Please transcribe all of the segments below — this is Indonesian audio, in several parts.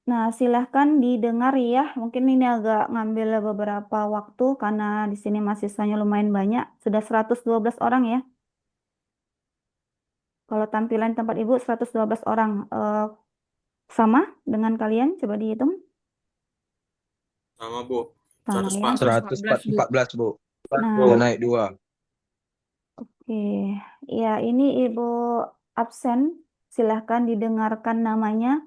Nah, silahkan didengar ya. Mungkin ini agak ngambil beberapa waktu karena di sini mahasiswanya lumayan banyak. Sudah 112 orang ya. Kalau tampilan tempat Ibu 112 orang. Sama dengan kalian? Coba dihitung. Sama, Bu. Sama 100, ya. Pak. 114, Bu. 114, Bu. Udah Nah, naik 2. oke. Ya, ini Ibu absen. Silahkan didengarkan namanya.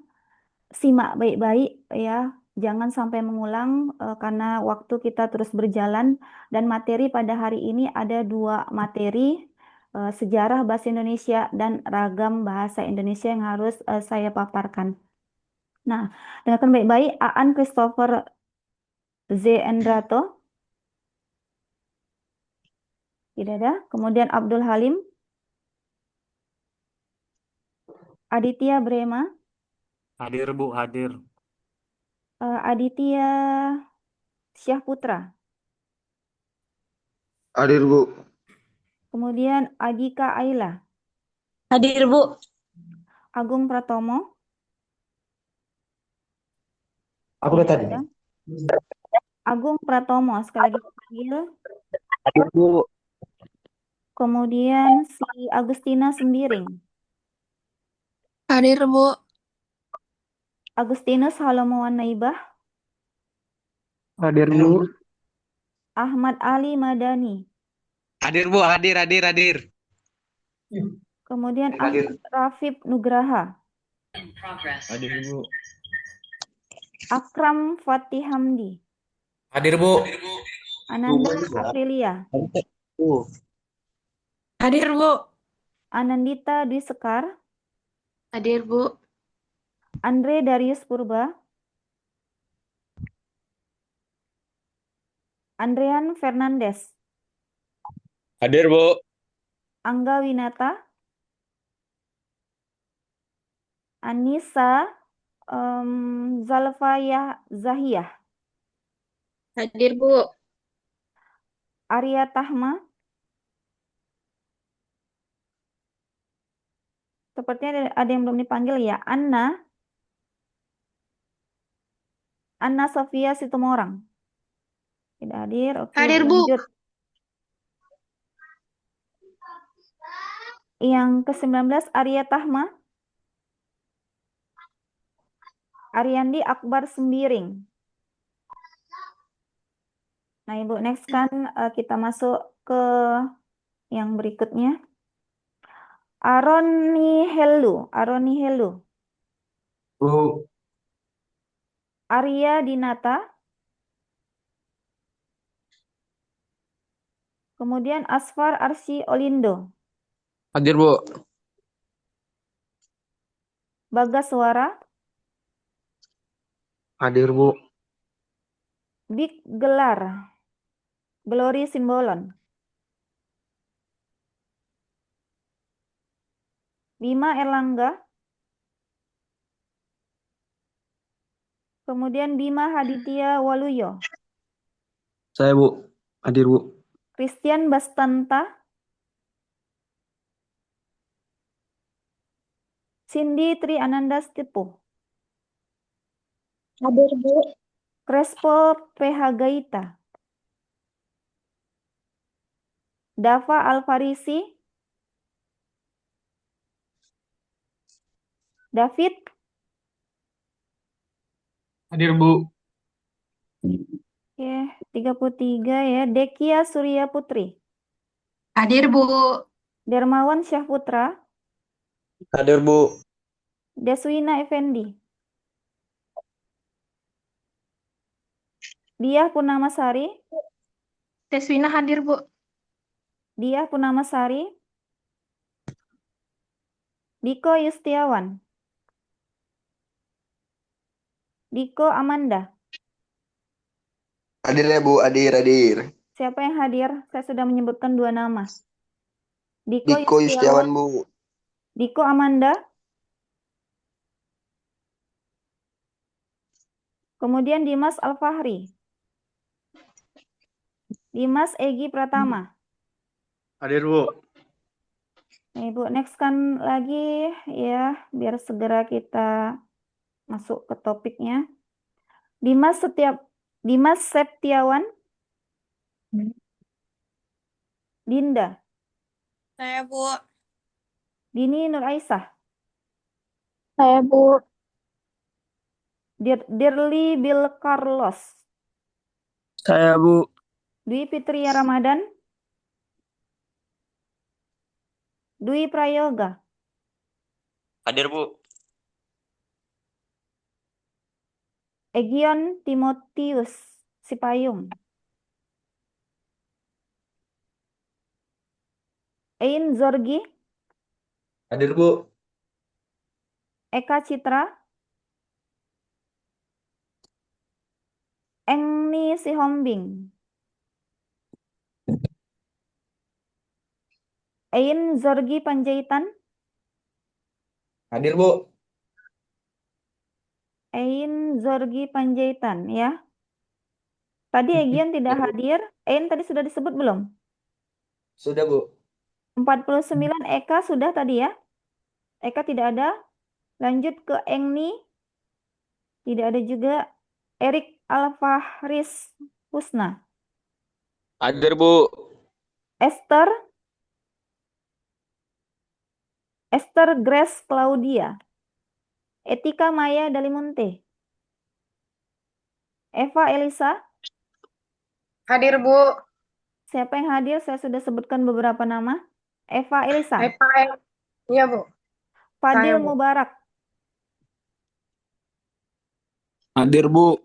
Simak baik-baik ya. Jangan sampai mengulang karena waktu kita terus berjalan dan materi pada hari ini ada 2 materi, sejarah bahasa Indonesia dan ragam bahasa Indonesia yang harus saya paparkan. Nah, dengarkan baik-baik. Aan Christopher Z. Endrato, tidak ada. Kemudian Abdul Halim, Aditya Brema, Hadir, Bu. Hadir. Aditya Syahputra, Hadir, Bu. kemudian Agika Aila, Hadir, Bu. Agung Pratomo, Aku udah tidak tadi. ada. Agung Pratomo, sekali lagi panggil. Hadir, Bu. Kemudian si Agustina Sembiring, Hadir, Bu. Agustinus Halomowan Naibah, Hadir, Bu. Ahmad Ali Madani, Hadir Bu, hadir, hadir, hadir. kemudian Hadir. Ahmad Rafib Nugraha, Hadir, Bu. Akram Fatih Hamdi, Hadir, Bu. Ananda Aprilia, Hadir, Bu. Anandita Dwi Sekar, Hadir, Bu. Andre Darius Purba, Andrean Fernandes, Hadir Bu. Angga Winata, Anissa Zalfaya Zahiyah, Hadir, Bu. Arya Tahma, sepertinya ada yang belum dipanggil ya, Anna Sofia Situmorang. Tidak hadir, oke Hadir, Bu. lanjut. Yang ke-19 Arya Tahma, Ariandi Akbar Sembiring. Nah Ibu, next kan kita masuk ke yang berikutnya. Aroni Helu, Bu. Arya Dinata, kemudian Asfar Arsy Olindo, Hadir, Bu. Bagaswara, Hadir, Bu. Big Gelar, Glory Simbolon, Bima Erlangga, kemudian Bima Haditya Waluyo, Saya, Bu. Hadir, Bu. Christian Bastanta, Cindy Tri Ananda Stipu, Hadir, Bu. Crespo PH Gaita, Dava Alfarisi, David, Hadir, Bu. oke, 33 ya, Dekia Surya Putri, Hadir, Bu. Dermawan Syahputra, Hadir Bu. Deswina Effendi, Diah Purnamasari, Deswina hadir, Bu. Diah Purnamasari, Diko Yustiawan, Diko Amanda. Hadir ya, Bu. Hadir, hadir. Siapa yang hadir? Saya sudah menyebutkan 2 nama. Diko Diko Yustiawan, Yustiawan, Bu. Diko Amanda, kemudian Dimas Alfahri, Dimas Egi Pratama. Hadir, Bu. Nah, Ibu, next kan lagi ya, biar segera kita Masuk ke topiknya. Dimas Septiawan. Dinda. Saya, Bu. Dini Nur Aisyah. Saya, Bu. Dirli Bill Carlos. Saya Bu. Dwi Fitria Ramadan. Dwi Prayoga. Hadir, Bu. Egyon Timotius Sipayung. Ein Zorgi. Hadir Bu. Eka Citra. Engni Sihombing. Ein Zorgi Panjaitan. Hadir Bu. Ein Zorgi Panjaitan ya. Tadi Egyon tidak hadir. Ein tadi sudah disebut belum? Sudah Bu. 49 Eka sudah tadi ya. Eka tidak ada. Lanjut ke Engni. Tidak ada juga. Erik Alfahris Husna. Hadir, Bu. Esther. Esther Grace Claudia. Etika Maya Dalimunte. Eva Elisa. Hadir, Bu. Siapa yang hadir? Saya sudah sebutkan beberapa nama. Eva Elisa. Iya, Bu. Fadil Saya, Bu. Mubarak. Hadir Bu.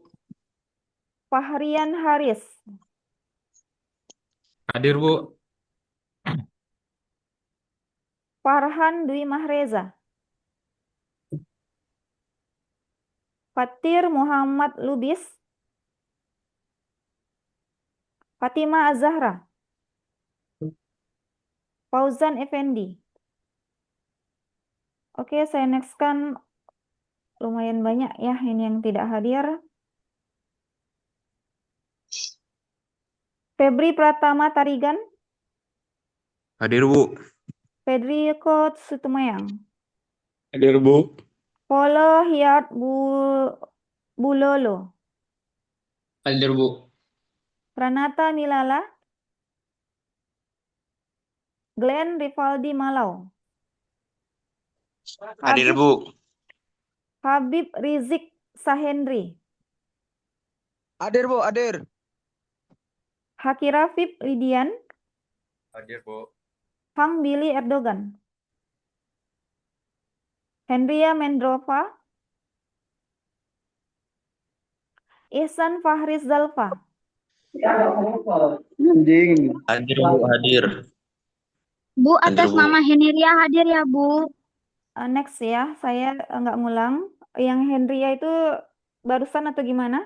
Fahrian Haris. Hadir, Bu. Farhan Dwi Mahreza. Fatir Muhammad Lubis. Fatima Azahra. Fauzan Effendi. Oke, saya nextkan. Lumayan banyak ya ini yang tidak hadir. Febri Pratama Tarigan. Hadir, Bu. Fedrico Sutumayang. Hadir, Bu. Polo Hiat Bulolo. Hadir Bu. Pranata Milala. Glenn Rivaldi Malau. Hadir, Habib, Bu. Habib Rizik Sahendri. Hadir, Bu. Hadir. Haki Rafif Lidian. Hadir, Bu. Hang Billy Erdogan. Henria Mendrova. Ihsan Fahriz Zalfa. Anjing. Hadir, Bu. Hadir. Bu, Hadir, atas Bu. nama Henria hadir ya, Bu. Next ya, saya nggak ngulang. Yang Henria itu barusan atau gimana?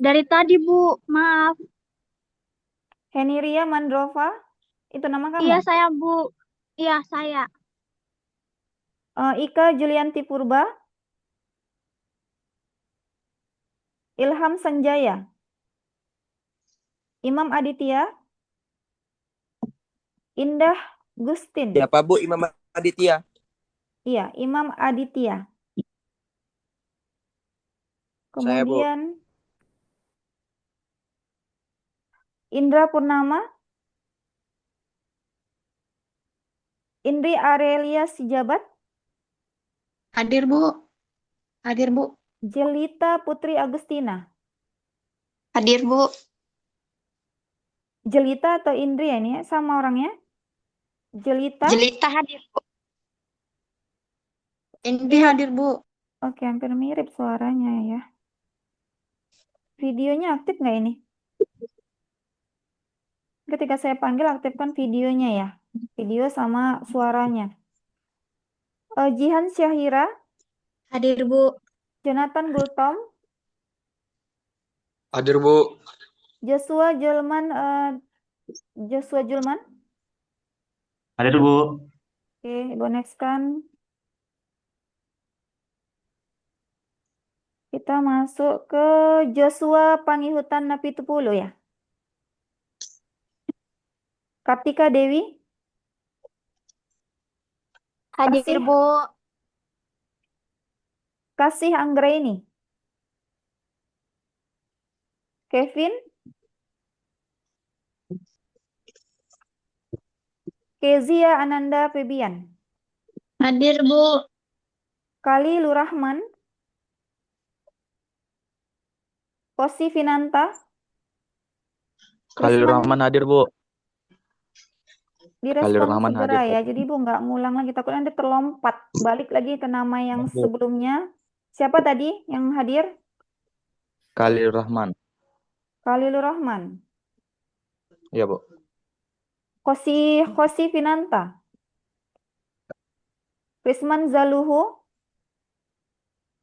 Dari tadi, Bu. Maaf. Henria Mandrova, itu nama Iya, kamu? saya, Bu. Iya, saya. Ika Julianti Purba. Ilham Sanjaya. Imam Aditya. Indah Gustin. Siapa, Bu? Imam Aditya. Iya, Imam Aditya. Saya, Bu. Kemudian Indra Purnama. Indri Arelia Sijabat. Hadir, Bu. Hadir, Bu. Jelita Putri Agustina. Hadir, Bu. Jelita atau Indri ya ini ya, sama orangnya? Jelita. Jelita hadir, Bu. Indri Iya. hadir, Bu. Oke, hampir mirip suaranya ya. Videonya aktif nggak ini? Ketika saya panggil, aktifkan videonya ya. Video sama suaranya. Jihan Syahira. Hadir, Bu. Jonathan Gultom. Hadir, Bu. Joshua Julman. Joshua Julman. Hadir, Bu. Oke, Ibu next kan. Kita masuk ke Joshua Pangihutan Napitupulu ya. Kartika Dewi. Hadir, Persih. Bu. Kasih Anggraini. Kevin. Kezia Ananda Febian. Hadir, Bu. Khalilur Rahman. Kosi Finanta. Khalil Risman, Rahman hadir, Bu. Khalil direspon Rahman segera hadir, ya. Bu. Jadi Bu nggak ngulang lagi. Takutnya nanti terlompat. Balik lagi ke nama yang Bu. sebelumnya. Siapa tadi yang hadir? Khalil Rahman. Khalilur Rahman. Iya, Bu. Kosi Finanta. Risman Zaluhu.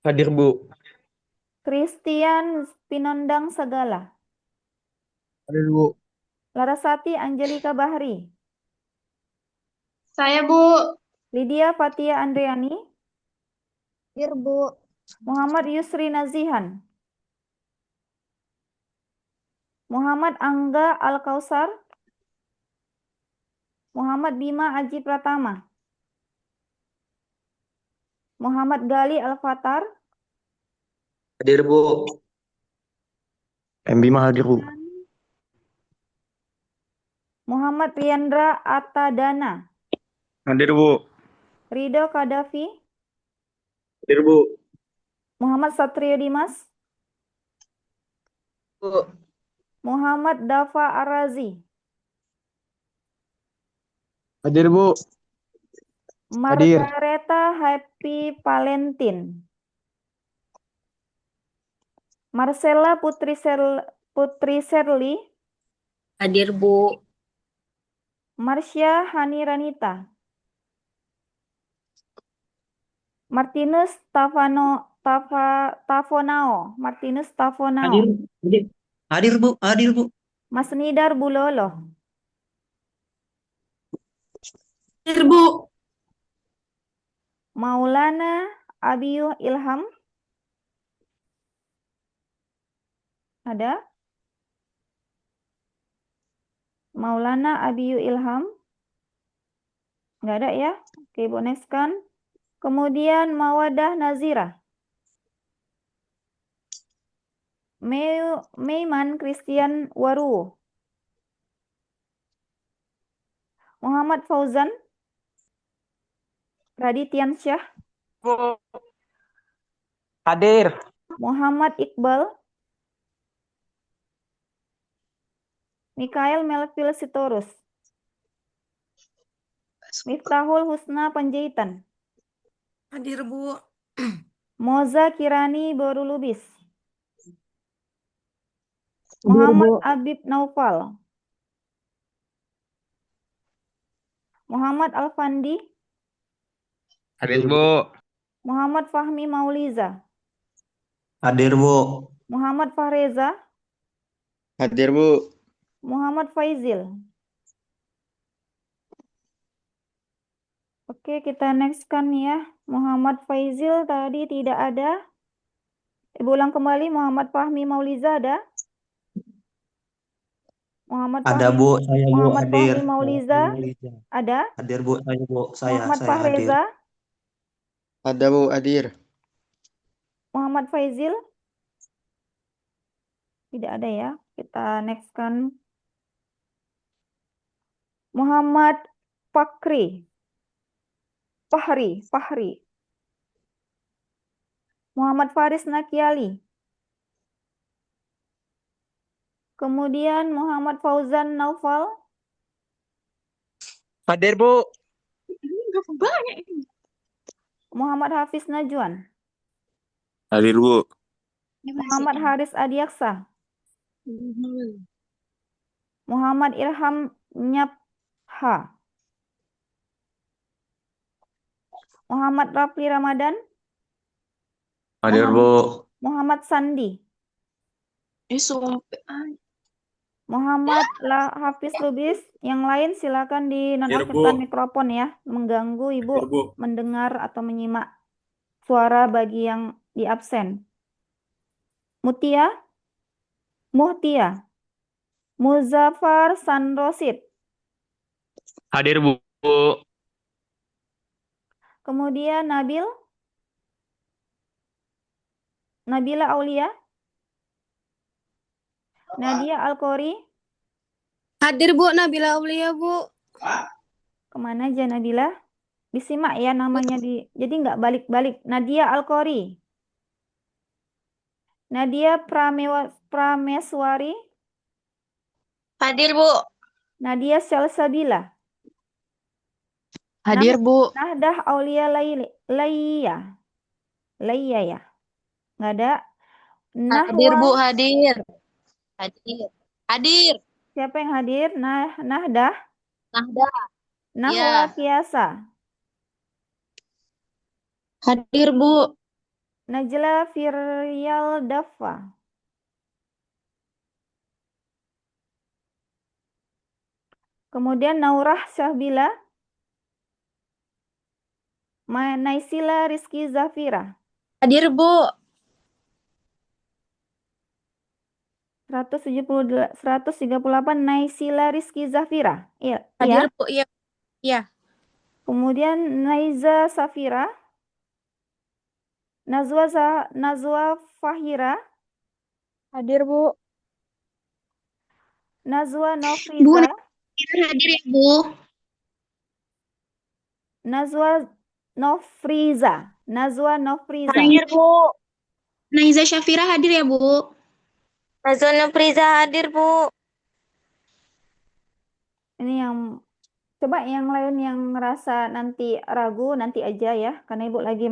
Hadir, Bu. Christian Pinondang Segala. Hadir, Bu. Larasati Angelika Bahri. Saya, Bu. Lydia Fatia Andriani. Hadir, Bu. Muhammad Yusri Nazihan. Muhammad Angga Al-Kausar. Muhammad Bima Aji Pratama. Muhammad Gali Al-Fatar. Hadir, Bu. Bima hadir, Bu. Muhammad Riandra Atadana. Hadir, Bu. Ridho Kadafi. Hadir, Bu. Muhammad Satrio Dimas. Bu. Muhammad Dafa Arazi. Hadir, Bu. Hadir. Margareta Happy Valentin. Marcella Putri Serli. Hadir, Bu. Marsha Hani Ranita. Martinus Tafonao. Martinus Tafonao. Hadir. Hadir, Bu. Hadir, Bu. Mas Nidar Bulolo. Hadir, Bu. Maulana Abiyu Ilham. Ada? Maulana Abiyu Ilham. Nggak ada ya? Oke, Bu, next kan. Kemudian Mawadah Nazira. Meiman Christian Waru. Muhammad Fauzan. Radityansyah. Bu. Hadir. Muhammad Iqbal. Mikael Melville Sitorus. Miftahul Husna Panjaitan. Hadir, Bu. Moza Kirani Borulubis. Muhammad Abib Naufal. Muhammad Alfandi. Hadir, Bu. Muhammad Fahmi Mauliza. Hadir, Bu. Muhammad Fahreza. Hadir, Bu. Muhammad Faizil. Oke, kita next kan ya. Muhammad Faizil tadi tidak ada. Ibu ulang kembali, Muhammad Fahmi Mauliza ada? Muhammad Ada, Fahmi, Bu. Saya, Bu. Muhammad Hadir. Fahmi Mauliza ada? Hadir, Bu. Saya, Bu. Muhammad Saya hadir. Fahreza, Ada, Bu. Hadir. Muhammad Faizil? Tidak ada ya. Kita next kan. Muhammad Fahri. Muhammad Faris Nakiali. Kemudian Muhammad Fauzan Naufal. Hadir, Bu. Muhammad Hafiz Najwan. Hadir, Bu. Muhammad Haris Adiaksa. Muhammad Ilham Nyapha. Muhammad Rafli Ramadan. Hadir, Bu. Muhammad Sandi. Muhammad Hafiz Lubis. Yang lain silakan dinonaktifkan mikrofon ya. Mengganggu Ibu mendengar atau menyimak suara bagi yang di absen. Muhtia. Muzaffar Sanrosid. Hadir, Bu. Kemudian Nabil. Nabila Aulia. Nadia Alkori. Hadir Bu, Nabila Aulia Bu. Kemana aja Nabila? Disimak ya namanya jadi nggak balik-balik. Nadia Alkori. Nadia Prameswari. Hadir Bu. Nadia Salsabila. Hadir Bu. Nahdah Aulia Laiya. Laiya ya. Nggak ada. Hadir Nahwa. Bu, hadir. Hadir. Hadir. Siapa yang hadir? Nahdah. Nahda. Nahwa Ya. Kiasa. Hadir Bu. Najla Firyal Daffa. Kemudian Naurah Syahbila. Naisila Rizky Zafira. Hadir Bu. 138 Naisila Rizky Zafira. Iya. Hadir Bu, iya. Iya. Kemudian Naiza Safira. Nazwa Fahira. Hadir Bu. Nazwa Bu, Nofriza. hadir ya Bu. Nazwa Nofriza. Nazwa Nofriza. Hadir Bu. Naiza Syafira hadir ya Bu. Nazwa Nofriza hadir Bu. Ini yang coba yang lain yang ngerasa nanti ragu nanti aja ya, karena Ibu lagi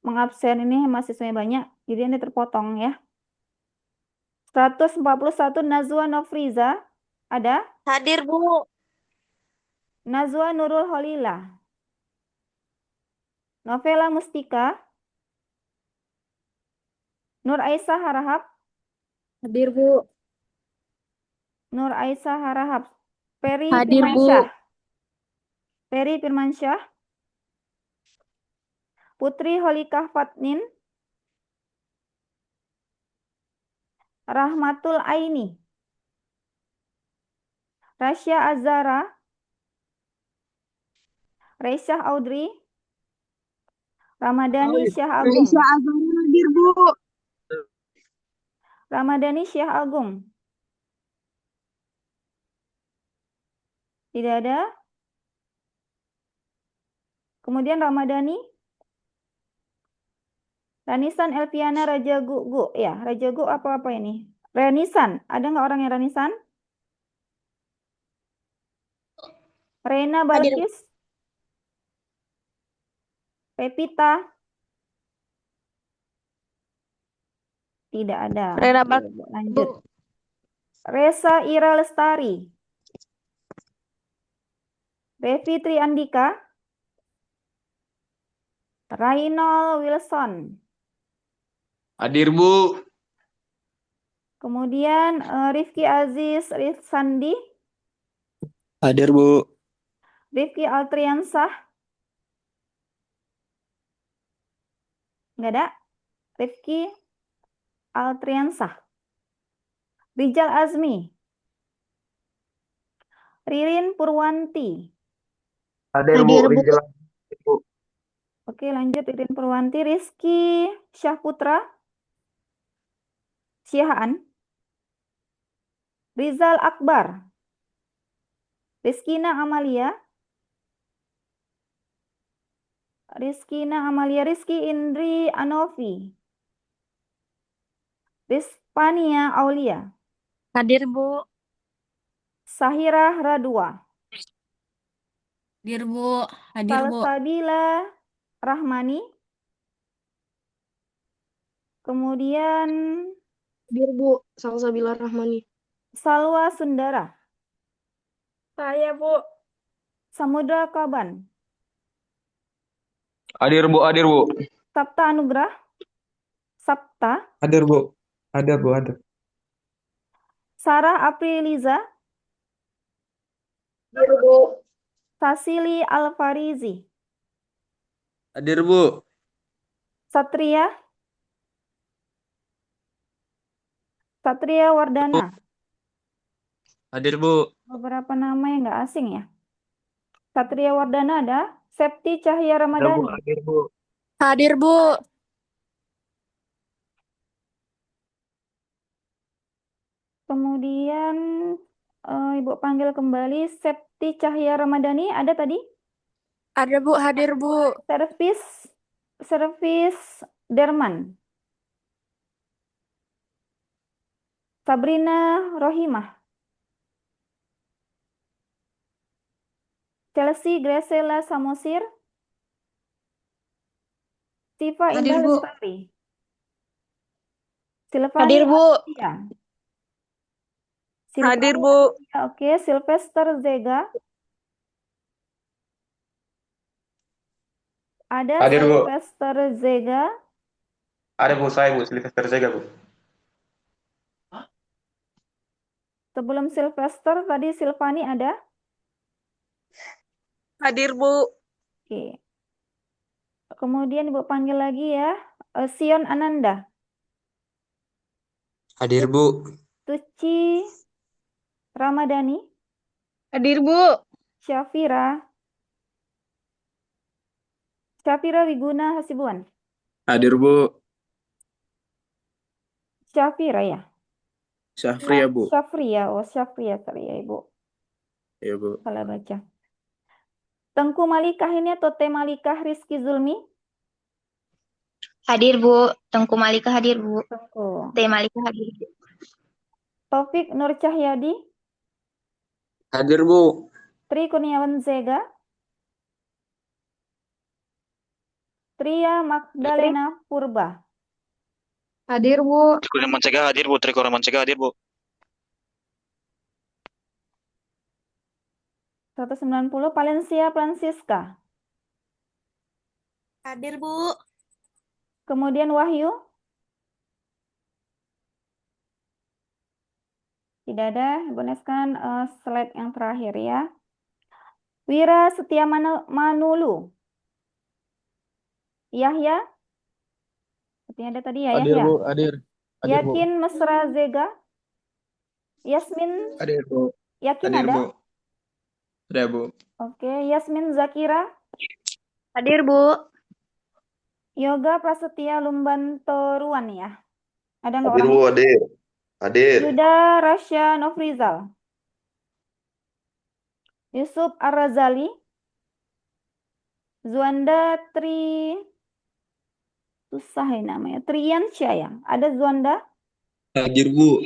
mengabsen ini mahasiswanya banyak, jadi ini terpotong ya. 141 Nazwa Nofriza ada. Hadir Bu. Nazwa Nurul Holila. Novela Mustika. Nur Aisyah Harahap. Hadir Bu. Nur Aisyah Harahap. Peri Hadir Bu. Firmansyah. Peri Firmansyah. Putri Holikah Fatnin. Rahmatul Aini. Rasya Azara. Reisyah Audrey. Ramadhani Syah Agung. Raisya Azhar hadir Bu. Ramadhani Syah Agung. Tidak ada. Kemudian Ramadhani. Ranisan Elviana Raja Gu. Ya, Raja Gu apa-apa ini? Renisan. Ada nggak orang yang Renisan? Reina Hadir. Balkis. Pepita. Tidak ada. Reina Oke, Balkis. Bu, lanjut. Resa Ira Lestari. Revi Triandika. Rainol Wilson. Hadir Bu. Kemudian Rifki Aziz Rifsandi. Hadir Bu. Rifki Altriansah. Nggak ada. Rifki Altriansah. Rijal Azmi. Ririn Purwanti. Hadir Bu. Hadir Bu. Rizal. Oke, lanjut Ririn Purwanti. Rizky Syahputra. Syihaan. Rizal Akbar. Rizkina Amalia. Rizky Indri Anovi. Rizpania Aulia. Hadir Bu. Sahirah Radua. Hadir Bu. Hadir Bu. Salsabila Rahmani. Kemudian Hadir Bu. Salsabila Rahmani. Salwa Sundara. Saya Bu. Samudra Kaban. Hadir Bu, hadir Bu. Sapta Anugrah. Sapta. Hadir Bu. Ada Bu, ada. Sarah Apriliza. Hadir Bu. Sasili Alfarizi. Hadir Bu. Satria. Satria Wardana. Hadir Bu. Beberapa nama yang nggak asing ya. Satria Wardana ada. Septi Cahya Ada Bu, Ramadhani. hadir Bu. Hadir Bu. Kemudian Ibu panggil kembali Septi Cahya Ramadhani, ada tadi? Ada Bu, hadir Bu. Servis Derman. Sabrina Rohimah. Chelsea Graciela Samosir. Siva Hadir, Indah Bu. Lestari. Silvani Hadir, Bu. Asia. Hadir Silvani Bu. Asia, oke. Sylvester Zega. Ada Hadir, Bu. Sylvester Zega. Ada Bu, saya Bu, Sylvester Zega Bu. Sebelum Sylvester tadi Silvani ada? Hadir Bu. Oke. Kemudian Ibu panggil lagi ya. Sion Ananda. Hadir, Bu. Tuci Ramadhani. Hadir, Bu. Syafira Wiguna Hasibuan. Hadir Bu. Syafira ya. Syafri ya Bu. Syafria, Syafria sorry ya Ibu. Ya Bu. Salah baca. Tengku Malikah ini atau Teh Malikah Rizky Zulmi? Hadir, Bu. Tengku Malika hadir, Bu. Tengku. Teh Malika hadir. Taufik Nur Cahyadi. Hadir, Bu. Tri Kurniawan Zega. Tria Magdalena Purba. Hadir, Bu. Trikuran Mancega hadir Bu. Trikuran Mancega hadir Bu. 190 Valencia Francisca. Hadir Bu. Kemudian Wahyu. Tidak ada. Ibu Neskan slide yang terakhir ya. Wira Setia Manulu. Yahya. Sepertinya ada tadi ya Hadir Yahya. Bu. Hadir. Hadir Bu. Yakin Mesra Zega. Yasmin. Hadir, Bu. Yakin Hadir, ada? Bu. Ada, Bu. Oke. Yasmin Zakira. Hadir, Bu. Yoga Prasetya Lumbantoruan ya. Ada nggak Hadir orang? Bu, hadir. Hadir. Yuda Rasya Nofrizal. Yusuf Ar-Razali. Zuanda susah ya namanya. Triansyah ya. Ada Zuanda? Hadir, Bu.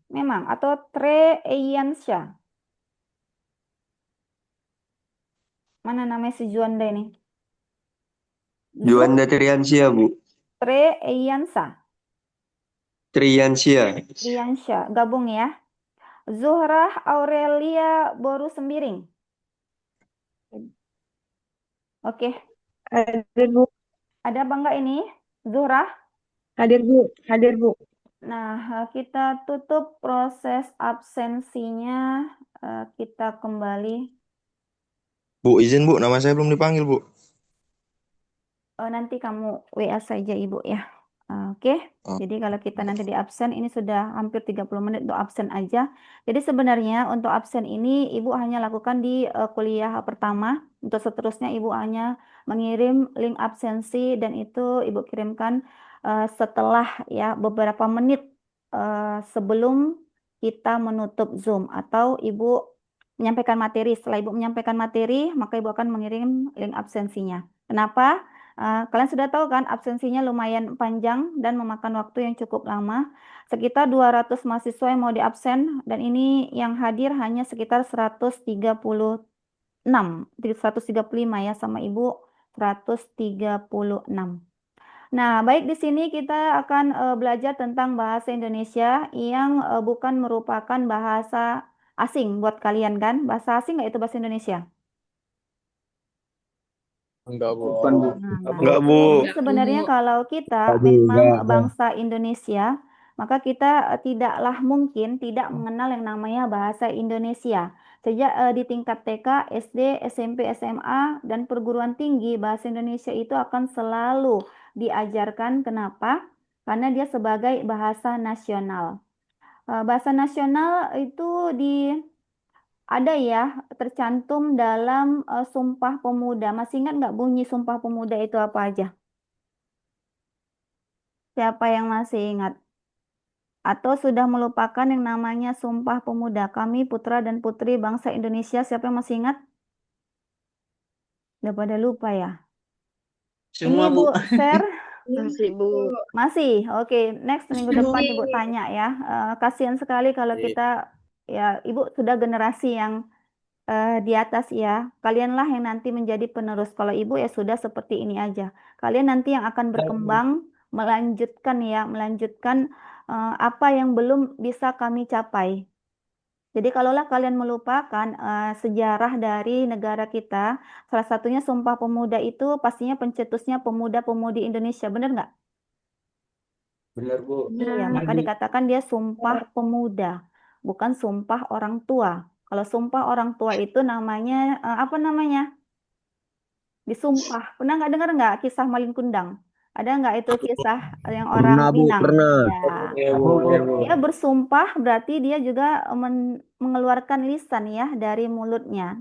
Memang. Atau Triansyah. Mana namanya si Zuanda ini? Juanda Triansyah, Bu. Triansyah. Triansyah. Gabung ya. Zuhrah Aurelia Boru Sembiring. Oke. Hadir, Bu. Ada apa enggak ini? Zuhrah? Hadir, Bu. Hadir, Bu. Nah, kita tutup proses absensinya. Kita kembali. Bu, izin Bu, nama saya belum dipanggil Bu. Nanti kamu WA saja Ibu ya. Oke. Oh. Jadi kalau kita nanti di absen, ini sudah hampir 30 menit untuk absen aja. Jadi sebenarnya untuk absen ini Ibu hanya lakukan di kuliah pertama. Untuk seterusnya Ibu hanya mengirim link absensi dan itu Ibu kirimkan setelah ya beberapa menit sebelum kita menutup Zoom atau Ibu menyampaikan materi. Setelah Ibu menyampaikan materi, maka Ibu akan mengirim link absensinya. Kenapa? Kalian sudah tahu kan absensinya lumayan panjang dan memakan waktu yang cukup lama. Sekitar 200 mahasiswa yang mau diabsen dan ini yang hadir hanya sekitar 135 ya sama Ibu 136. Nah, baik di sini kita akan belajar tentang bahasa Indonesia yang bukan merupakan bahasa asing buat kalian kan? Bahasa asing nggak itu bahasa Indonesia? Enggak Bu. Enggak, Bu. Jadi sebenarnya kalau kita memang bangsa Indonesia, maka kita tidaklah mungkin tidak mengenal yang namanya bahasa Indonesia. Sejak di tingkat TK, SD, SMP, SMA, dan perguruan tinggi, bahasa Indonesia itu akan selalu diajarkan. Kenapa? Karena dia sebagai bahasa nasional. Bahasa nasional itu ada ya tercantum dalam Sumpah Pemuda. Masih ingat nggak bunyi Sumpah Pemuda itu apa aja? Siapa yang masih ingat? Atau sudah melupakan yang namanya Sumpah Pemuda? Kami putra dan putri bangsa Indonesia. Siapa yang masih ingat? Udah pada lupa ya? Semua, Ini Bu. Ibu share. Masih, Bu. Masih, oke. Next minggu depan Ibu tanya ya. Kasihan sekali kalau kita, ya Ibu sudah generasi yang di atas ya. Kalianlah yang nanti menjadi penerus. Kalau Ibu ya sudah seperti ini aja. Kalian nanti yang akan berkembang, melanjutkan ya, melanjutkan apa yang belum bisa kami capai. Jadi kalaulah kalian melupakan sejarah dari negara kita, salah satunya Sumpah Pemuda itu pastinya pencetusnya pemuda-pemudi Indonesia, benar nggak? Benar, Bu. Iya, maka dikatakan dia Sumpah Pemuda, bukan Sumpah Orang Tua. Kalau Sumpah Orang Tua itu namanya, apa namanya? Disumpah. Pernah nggak dengar nggak kisah Malin Kundang? Ada nggak itu kisah yang orang Pernah, Bu, Minang? pernah. Ya. Iya, Bu. Iya, Bu. Dia bersumpah berarti dia juga mengeluarkan lisan ya dari mulutnya.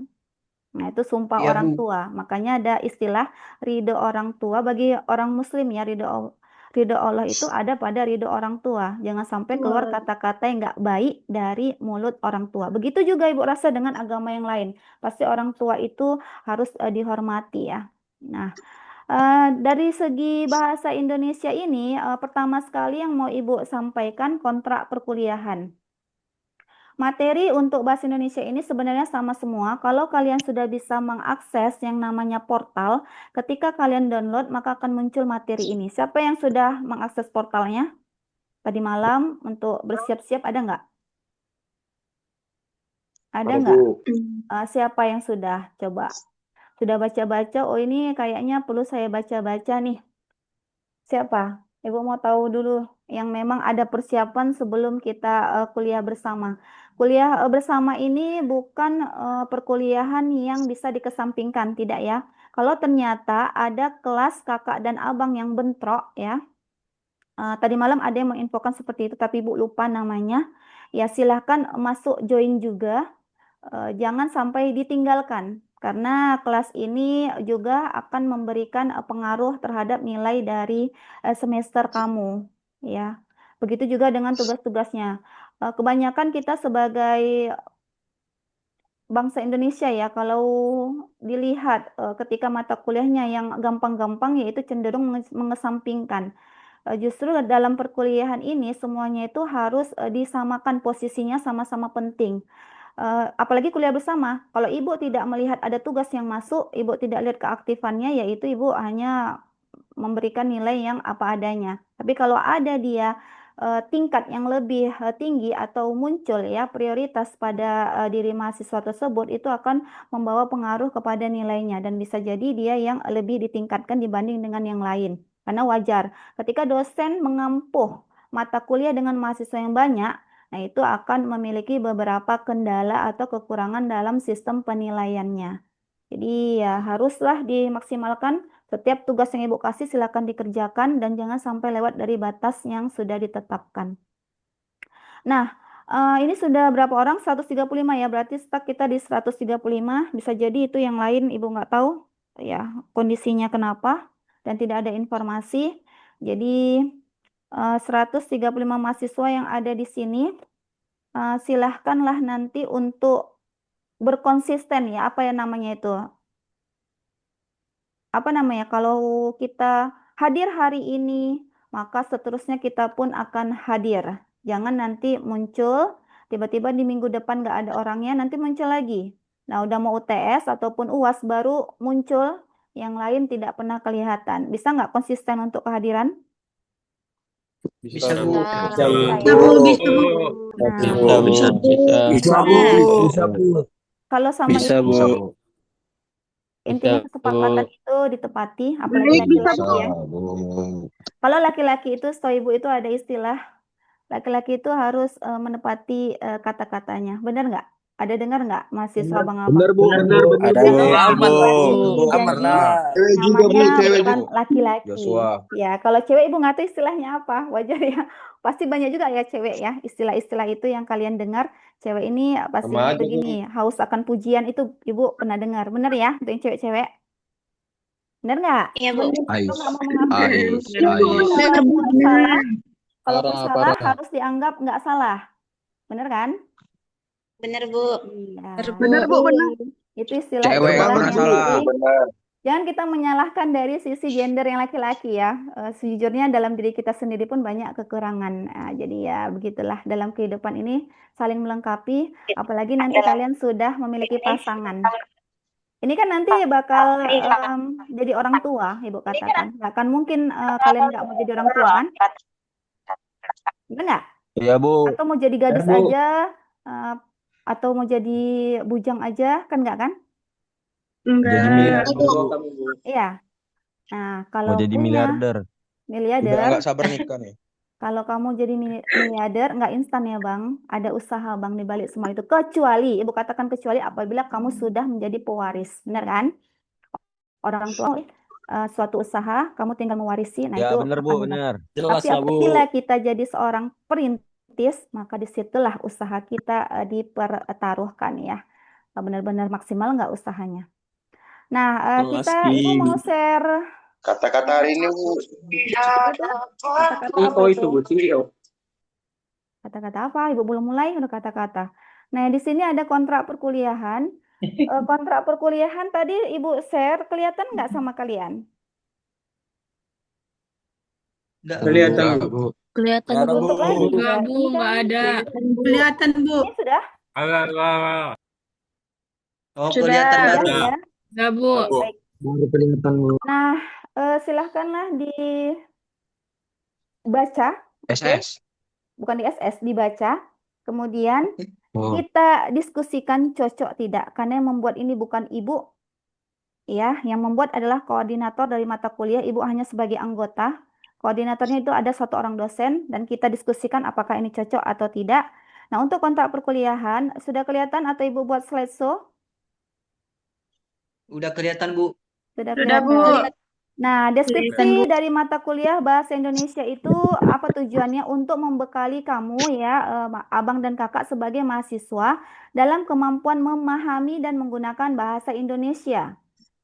Nah, itu sumpah Iya, orang Bu. tua. Makanya ada istilah ridho orang tua bagi orang muslim ya, ridho Allah itu ada pada ridho orang tua. Jangan sampai keluar kata-kata yang nggak baik dari mulut orang tua. Begitu juga Ibu rasa dengan agama yang lain. Pasti orang tua itu harus dihormati ya. Nah, dari segi bahasa Indonesia ini, pertama sekali yang mau Ibu sampaikan kontrak perkuliahan. Materi untuk bahasa Indonesia ini sebenarnya sama semua. Kalau kalian sudah bisa mengakses yang namanya portal, ketika kalian download maka akan muncul materi ini. Siapa yang sudah mengakses portalnya? Tadi malam untuk bersiap-siap ada nggak? Ada nggak? Siapa yang sudah? Coba. Sudah baca-baca, oh ini kayaknya perlu saya baca-baca nih. Siapa? Ibu mau tahu dulu yang memang ada persiapan sebelum kita kuliah bersama. Kuliah bersama ini bukan perkuliahan yang bisa dikesampingkan, tidak ya. Kalau ternyata ada kelas kakak dan abang yang bentrok ya. Tadi malam ada yang menginfokan seperti itu, tapi Ibu lupa namanya. Ya silahkan masuk join juga. Jangan sampai ditinggalkan karena kelas ini juga akan memberikan pengaruh terhadap nilai dari semester kamu ya. Begitu juga dengan tugas-tugasnya. Kebanyakan kita sebagai bangsa Indonesia ya, kalau dilihat ketika mata kuliahnya yang gampang-gampang yaitu cenderung mengesampingkan. Justru dalam perkuliahan ini semuanya itu harus disamakan posisinya sama-sama penting. Apalagi kuliah bersama. Kalau ibu tidak melihat ada tugas yang masuk, ibu tidak lihat keaktifannya, yaitu ibu hanya memberikan nilai yang apa adanya. Tapi kalau ada dia tingkat yang lebih tinggi atau muncul ya prioritas pada diri mahasiswa tersebut, itu akan membawa pengaruh kepada nilainya dan bisa jadi dia yang lebih ditingkatkan dibanding dengan yang lain. Karena wajar ketika dosen mengampuh mata kuliah dengan mahasiswa yang banyak, nah, itu akan memiliki beberapa kendala atau kekurangan dalam sistem penilaiannya. Jadi ya haruslah dimaksimalkan setiap tugas yang Ibu kasih silakan dikerjakan dan jangan sampai lewat dari batas yang sudah ditetapkan. Nah, ini sudah berapa orang? 135 ya, berarti stuck kita di 135. Bisa jadi itu yang lain Ibu nggak tahu ya kondisinya kenapa dan tidak ada informasi. Jadi 135 mahasiswa yang ada di sini, silahkanlah nanti untuk berkonsisten ya, apa ya namanya itu? Apa namanya? Kalau kita hadir hari ini, maka seterusnya kita pun akan hadir. Jangan nanti muncul, tiba-tiba di minggu depan nggak ada orangnya, nanti muncul lagi. Nah, udah mau UTS ataupun UAS baru muncul, yang lain tidak pernah kelihatan. Bisa nggak konsisten untuk kehadiran? Bisa, Bu. Bisa Bisa, ya. Bu. Bisa, Bu. Nah, Bisa, Bu. Bisa, Bu. kalau sama Bisa, Ibu, Bu. intinya kesepakatan itu ditepati, apalagi laki-laki ya. Kalau laki-laki itu, setahu Ibu itu ada istilah, laki-laki itu harus menepati kata-katanya. Benar nggak? Ada dengar nggak mahasiswa abang-abang? Benar, Bu. Benar, Ada Jangan Bu. menepati janji, Cewek juga, Bu. namanya Cewek bukan juga. laki-laki. Joshua. Ya, kalau cewek Ibu nggak tahu istilahnya apa, wajar ya. Pasti banyak juga ya cewek ya, istilah-istilah itu yang kalian dengar. Cewek ini pasti Sama aja, begini, haus akan pujian itu Ibu pernah dengar. Benar ya, untuk yang cewek-cewek? Benar nggak? Iya, Bu. Ibu nggak mau mengaku. Ais. Walaupun Benar, Bu. saya Kalaupun Parah, salah parah. harus dianggap nggak salah. Bener kan? Benar, Bu. Iya. Benar, Bu, Jadi, benar. itu Cewek yang istilah-istilah pernah yang salah. jangan kita menyalahkan dari sisi gender yang laki-laki ya. Sejujurnya dalam diri kita sendiri pun banyak kekurangan. Jadi ya begitulah dalam kehidupan ini saling melengkapi. Apalagi nanti kalian sudah memiliki pasangan. Ini kan nanti bakal jadi orang tua, Ibu katakan. Nggak akan mungkin kalian nggak mau jadi orang tua kan? Benar nggak? Iya, Bu. Atau mau jadi gadis Bu. aja, eh, atau mau jadi bujang aja, kan nggak kan? Jadi Enggak. miliarder. Iya. Nah, kalau Mau jadi punya miliarder. Udah miliarder, nggak sabar nikah nih. kalau kamu jadi miliarder, nggak instan ya Bang. Ada usaha Bang di balik semua itu. Kecuali, Ibu katakan kecuali apabila kamu sudah menjadi pewaris. Benar kan? Orang tua suatu usaha, kamu tinggal mewarisi, nah Ya, itu bener, Bu, akan mudah. bener. Jelas Tapi lah, Bu. apabila kita jadi seorang perintis, maka disitulah usaha kita dipertaruhkan ya. Benar-benar maksimal nggak usahanya. Nah, Ibu mau share Kata-kata hari ini, Bu. itu kata-kata apa Oh, itu? itu Bu Cilio. Kata-kata apa? Ibu belum mulai udah kata-kata. Nah, di sini ada kontrak perkuliahan. Kontrak perkuliahan tadi Ibu share kelihatan nggak sama kalian? Kelihatan, Bu. Kelihatan, Nggak ada, Bu. Bu. Untuk lagi juga. Enggak, Bu, Ini enggak kan ada. Kelihatan, Bu. ini sudah? Oh, Sudah. Sudah ya? Enggak, Bu. Baik. Baru kelihatan, Bu. Nah, silahkanlah dibaca, oke? SS. Bukan di SS, dibaca. Kemudian Oh. kita diskusikan cocok tidak, karena yang membuat ini bukan Ibu, ya. Yang membuat adalah koordinator dari mata kuliah. Ibu hanya sebagai anggota. Koordinatornya itu ada satu orang dosen, dan kita diskusikan apakah ini cocok atau tidak. Nah, untuk kontrak perkuliahan, sudah kelihatan atau Ibu buat slideshow? Udah kelihatan, Bu. Sudah Sudah, Bu. kelihatan. Nah, Kelihatan, deskripsi Bu. dari mata kuliah Bahasa Indonesia itu apa tujuannya? Untuk membekali kamu ya, abang dan kakak sebagai mahasiswa dalam kemampuan memahami dan menggunakan bahasa Indonesia.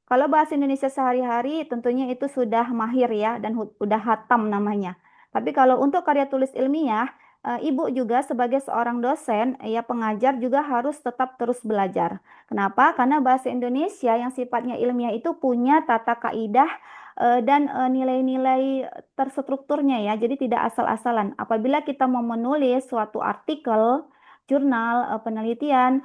Kalau bahasa Indonesia sehari-hari tentunya itu sudah mahir ya dan udah hatam namanya. Tapi kalau untuk karya tulis ilmiah, Ibu juga sebagai seorang dosen, ya pengajar juga harus tetap terus belajar. Kenapa? Karena bahasa Indonesia yang sifatnya ilmiah itu punya tata kaidah dan nilai-nilai terstrukturnya ya. Jadi tidak asal-asalan. Apabila kita mau menulis suatu artikel, jurnal, penelitian,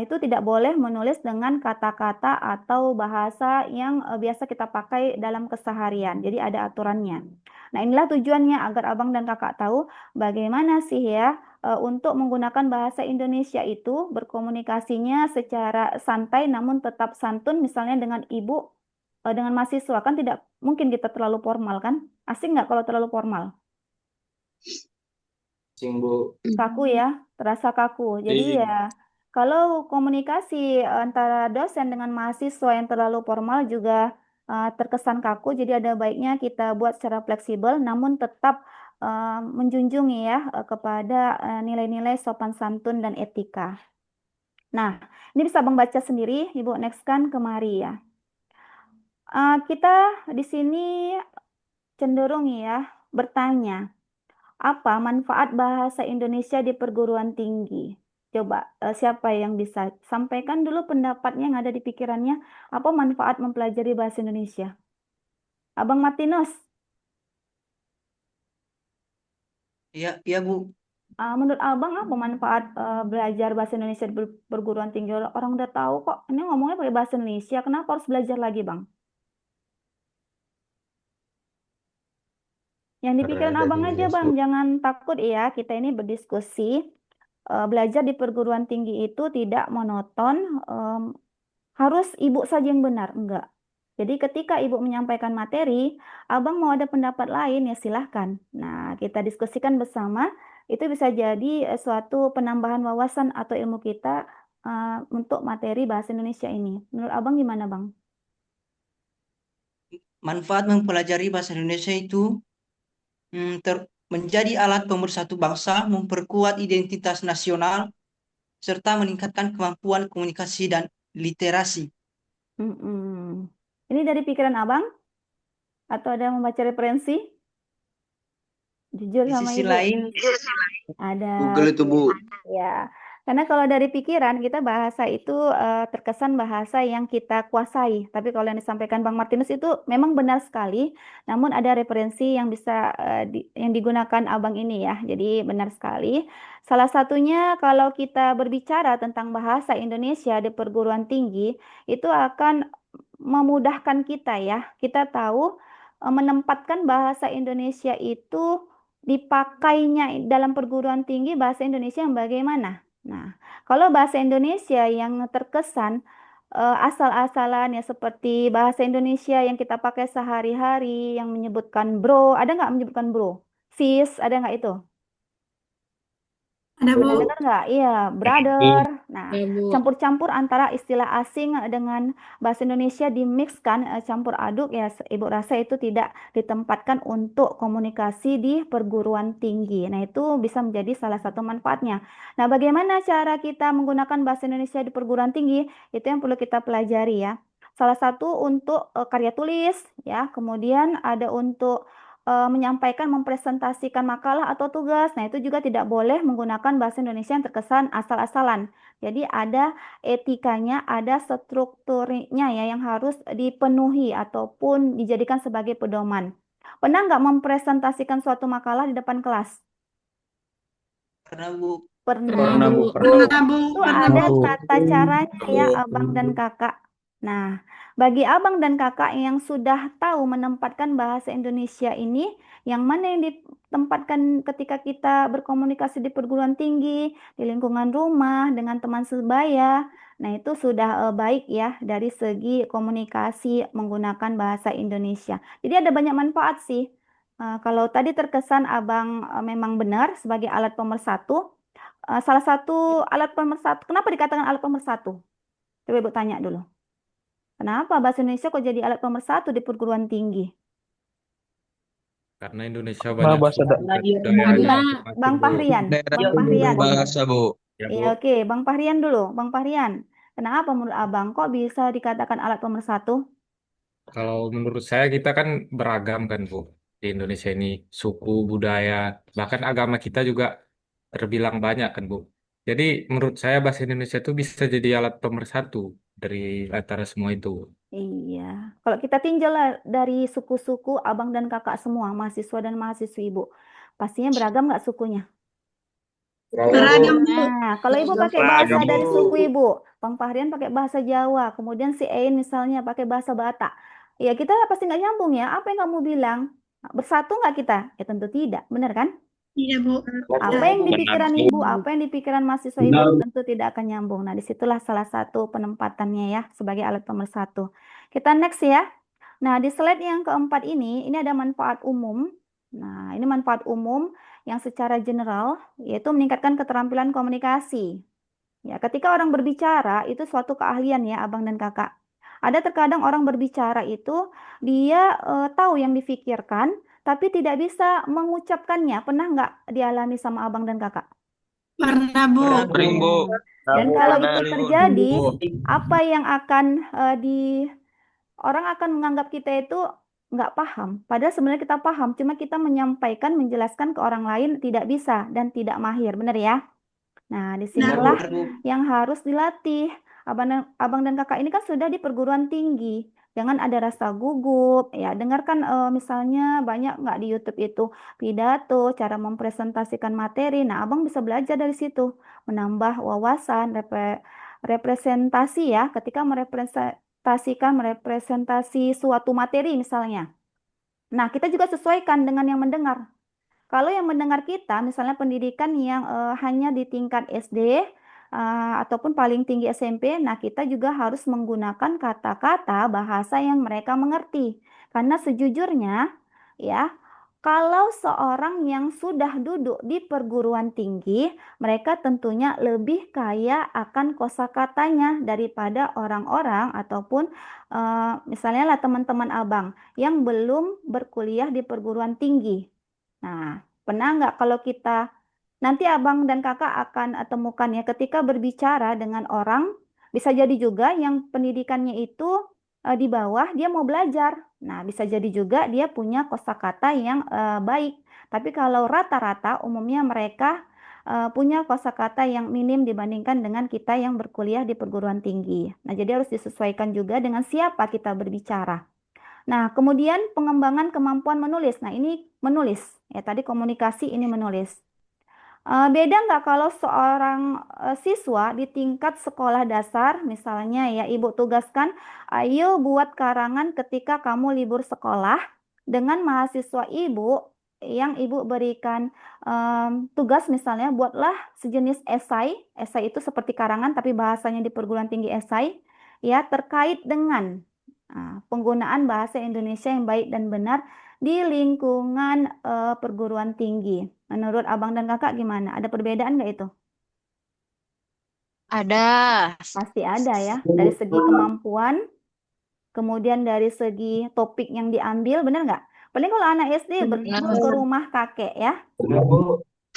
itu tidak boleh menulis dengan kata-kata atau bahasa yang biasa kita pakai dalam keseharian. Jadi ada aturannya. Nah, inilah tujuannya agar abang dan kakak tahu bagaimana sih ya untuk menggunakan bahasa Indonesia itu berkomunikasinya secara santai namun tetap santun, misalnya dengan ibu, dengan mahasiswa. Kan tidak mungkin kita terlalu formal kan? Asing nggak kalau terlalu formal? Cing, Bu. Kaku ya, terasa kaku. Jadi ya, kalau komunikasi antara dosen dengan mahasiswa yang terlalu formal juga terkesan kaku. Jadi ada baiknya kita buat secara fleksibel, namun tetap menjunjung ya kepada nilai-nilai sopan santun dan etika. Nah, ini bisa Abang baca sendiri, Ibu next kan kemari ya. Kita di sini cenderung ya bertanya, apa manfaat bahasa Indonesia di perguruan tinggi? Coba siapa yang bisa sampaikan dulu pendapatnya yang ada di pikirannya, apa manfaat mempelajari bahasa Indonesia? Abang Martinus, Iya, iya, Bu. menurut Abang apa manfaat belajar bahasa Indonesia di perguruan tinggi? Orang udah tahu kok, ini ngomongnya pakai bahasa Indonesia, kenapa harus belajar lagi, Bang? Yang di pikiran Ada Abang di aja, les, Bang, Bu. jangan takut ya, kita ini berdiskusi. Belajar di perguruan tinggi itu tidak monoton, harus ibu saja yang benar, enggak. Jadi ketika ibu menyampaikan materi, abang mau ada pendapat lain ya silahkan. Nah, kita diskusikan bersama, itu bisa jadi suatu penambahan wawasan atau ilmu kita untuk materi bahasa Indonesia ini. Menurut abang gimana, Bang? Manfaat mempelajari bahasa Indonesia itu menjadi alat pemersatu bangsa, memperkuat identitas nasional, serta meningkatkan kemampuan komunikasi dan literasi. Ini dari pikiran abang? Atau ada yang membaca referensi? Jujur Di sama sisi Ibu. lain, Ada. Google itu Bu. Ya, karena kalau dari pikiran kita bahasa itu terkesan bahasa yang kita kuasai. Tapi kalau yang disampaikan Bang Martinus itu memang benar sekali. Namun ada referensi yang bisa yang digunakan Abang ini ya. Jadi benar sekali. Salah satunya kalau kita berbicara tentang bahasa Indonesia di perguruan tinggi itu akan memudahkan kita ya. Kita tahu menempatkan bahasa Indonesia itu dipakainya dalam perguruan tinggi bahasa Indonesia yang bagaimana. Nah, kalau bahasa Indonesia yang terkesan asal-asalan ya seperti bahasa Indonesia yang kita pakai sehari-hari yang menyebutkan bro, ada nggak menyebutkan bro? Sis, ada nggak itu? Ada, Pernah Bu. dengar nggak? Iya, brother. Nah, Ya, Bu. campur-campur antara istilah asing dengan bahasa Indonesia dimixkan, campur aduk ya. Ibu rasa itu tidak ditempatkan untuk komunikasi di perguruan tinggi. Nah, itu bisa menjadi salah satu manfaatnya. Nah, bagaimana cara kita menggunakan bahasa Indonesia di perguruan tinggi? Itu yang perlu kita pelajari ya. Salah satu untuk karya tulis ya, kemudian ada untuk menyampaikan, mempresentasikan makalah atau tugas. Nah, itu juga tidak boleh menggunakan bahasa Indonesia yang terkesan asal-asalan. Jadi ada etikanya, ada strukturnya ya yang harus dipenuhi ataupun dijadikan sebagai pedoman. Pernah nggak mempresentasikan suatu makalah di depan kelas? karena Bu, Pernah. Pernah, Bu. Pernah, Bu. Itu Pernah, ada Bu. tata caranya ya, Abang dan Kakak. Nah, bagi Abang dan Kakak yang sudah tahu menempatkan bahasa Indonesia ini, yang mana yang ditempatkan ketika kita berkomunikasi di perguruan tinggi, di lingkungan rumah, dengan teman sebaya, nah itu sudah baik ya dari segi komunikasi menggunakan bahasa Indonesia. Jadi ada banyak manfaat sih. Kalau tadi terkesan Abang memang benar sebagai alat pemersatu, salah satu alat pemersatu. Kenapa dikatakan alat pemersatu? Coba Ibu tanya dulu. Kenapa bahasa Indonesia kok jadi alat pemersatu di perguruan tinggi? Karena Indonesia banyak bahasa suku karena dan dia budaya Karena yang macam-macam, Bang Bu. Fahrian, daerah Bang Fahrian. bahasa Bu. Ya, Iya, Bu. oke, Bang Fahrian dulu. Bang Fahrian, kenapa menurut Abang kok bisa dikatakan alat pemersatu? Kalau menurut saya kita kan beragam kan, Bu. Di Indonesia ini suku, budaya, bahkan agama kita juga terbilang banyak kan, Bu. Jadi menurut saya bahasa Indonesia itu bisa jadi alat pemersatu dari antara semua itu. Iya, kalau kita tinjau lah dari suku-suku Abang dan Kakak semua, mahasiswa dan mahasiswi Ibu, pastinya beragam nggak sukunya? Beragam, Bu. Nah, kalau Ibu pakai bahasa dari suku Ibu, Bang Fahrian pakai bahasa Jawa, kemudian si Ein misalnya pakai bahasa Batak. Ya, kita pasti nggak nyambung ya. Apa yang kamu bilang? Bersatu nggak kita? Ya tentu tidak, benar kan? Iya, Bu. Apa yang di pikiran Ibu, apa yang di pikiran mahasiswa Ibu tentu tidak akan nyambung. Nah, disitulah salah satu penempatannya ya sebagai alat pemersatu. Kita next ya. Nah, di slide yang keempat ini ada manfaat umum. Nah, ini manfaat umum yang secara general, yaitu meningkatkan keterampilan komunikasi. Ya, ketika orang berbicara, itu suatu keahlian ya, Abang dan Kakak. Ada terkadang orang berbicara itu, dia tahu yang difikirkan, tapi tidak bisa mengucapkannya. Pernah nggak dialami sama Abang dan Kakak? Pernah, Bu. Sering Bu. Dan kalau itu Pernah. terjadi, apa yang akan orang akan menganggap kita itu nggak paham. Padahal sebenarnya kita paham, cuma kita menyampaikan, menjelaskan ke orang lain tidak bisa dan tidak mahir, benar ya? Nah, disinilah benar, Bu. yang harus dilatih. Abang dan Kakak ini kan sudah di perguruan tinggi. Jangan ada rasa gugup, ya. Dengarkan misalnya banyak nggak di YouTube itu pidato, cara mempresentasikan materi. Nah, Abang bisa belajar dari situ, menambah wawasan, representasi ya, ketika merepresentasi suatu materi misalnya. Nah, kita juga sesuaikan dengan yang mendengar. Kalau yang mendengar kita, misalnya pendidikan yang hanya di tingkat SD ataupun paling tinggi SMP, nah kita juga harus menggunakan kata-kata bahasa yang mereka mengerti. Karena sejujurnya, ya, kalau seorang yang sudah duduk di perguruan tinggi, mereka tentunya lebih kaya akan kosakatanya daripada orang-orang ataupun misalnya lah teman-teman abang yang belum berkuliah di perguruan tinggi. Nah, pernah nggak kalau kita nanti abang dan kakak akan temukan ya ketika berbicara dengan orang, bisa jadi juga yang pendidikannya itu di bawah dia mau belajar. Nah, bisa jadi juga dia punya kosakata yang baik. Tapi kalau rata-rata umumnya mereka punya kosakata yang minim dibandingkan dengan kita yang berkuliah di perguruan tinggi. Nah, jadi harus disesuaikan juga dengan siapa kita berbicara. Nah, kemudian pengembangan kemampuan menulis. Nah, ini menulis. Ya, tadi komunikasi, ini menulis. Beda nggak kalau seorang siswa di tingkat sekolah dasar, misalnya ya Ibu tugaskan, ayo buat karangan ketika kamu libur sekolah, dengan mahasiswa Ibu yang Ibu berikan tugas misalnya, buatlah sejenis esai. Esai itu seperti karangan tapi bahasanya di perguruan tinggi esai, ya terkait dengan penggunaan bahasa Indonesia yang baik dan benar di lingkungan perguruan tinggi. Menurut abang dan kakak gimana? Ada perbedaan nggak itu? Ada. Pasti ada ya. Dari segi kemampuan, kemudian dari segi topik yang diambil, benar nggak? Paling kalau anak SD berlibur ke rumah kakek ya,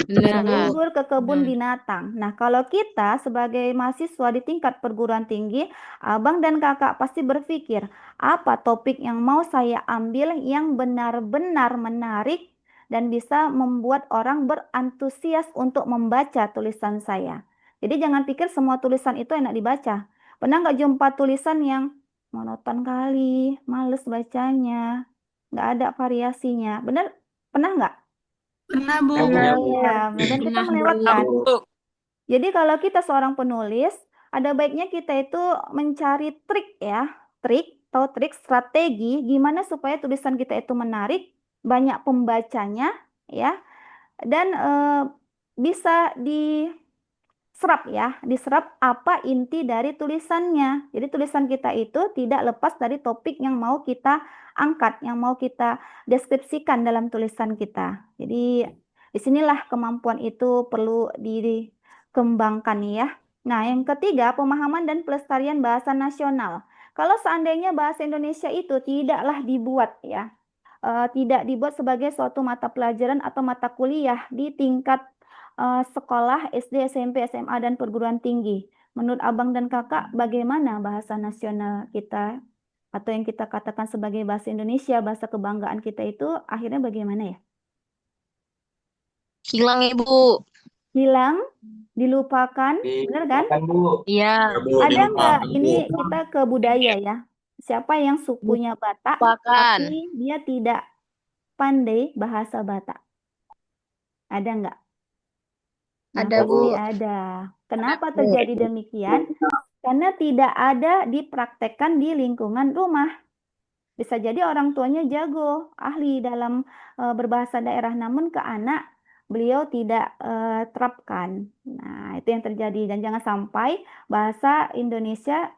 berlibur ke kebun binatang. Nah, kalau kita sebagai mahasiswa di tingkat perguruan tinggi, abang dan kakak pasti berpikir, apa topik yang mau saya ambil yang benar-benar menarik dan bisa membuat orang berantusias untuk membaca tulisan saya. Jadi jangan pikir semua tulisan itu enak dibaca. Pernah nggak jumpa tulisan yang monoton kali, males bacanya, nggak ada variasinya? Bener? Pernah nggak? Pernah, Bu. Iya, dan kita melewatkan. Jadi kalau kita seorang penulis, ada baiknya kita itu mencari trik ya, trik strategi gimana supaya tulisan kita itu menarik, banyak pembacanya ya, dan bisa diserap apa inti dari tulisannya. Jadi tulisan kita itu tidak lepas dari topik yang mau kita angkat, yang mau kita deskripsikan dalam tulisan kita. Jadi disinilah kemampuan itu perlu dikembangkan ya. Nah, yang ketiga, pemahaman dan pelestarian bahasa nasional. Kalau seandainya bahasa Indonesia itu tidaklah dibuat ya, tidak dibuat sebagai suatu mata pelajaran atau mata kuliah di tingkat sekolah SD, SMP, SMA, dan perguruan tinggi. Menurut abang dan kakak, bagaimana bahasa nasional kita atau yang kita katakan sebagai bahasa Indonesia, bahasa kebanggaan kita itu akhirnya bagaimana ya? Hilang, Ibu. Hilang, dilupakan, benar kan? Iya. Ada nggak? Ini kita ke budaya ya. Siapa yang sukunya Batak, Lupakan. tapi dia tidak pandai bahasa Batak? Ada nggak? Nah, Ada, pasti Bu. ada. Kenapa terjadi demikian? Karena tidak ada dipraktekkan di lingkungan rumah. Bisa jadi orang tuanya jago, ahli dalam berbahasa daerah, namun ke anak beliau tidak terapkan. Nah, itu yang terjadi. Dan jangan sampai bahasa Indonesia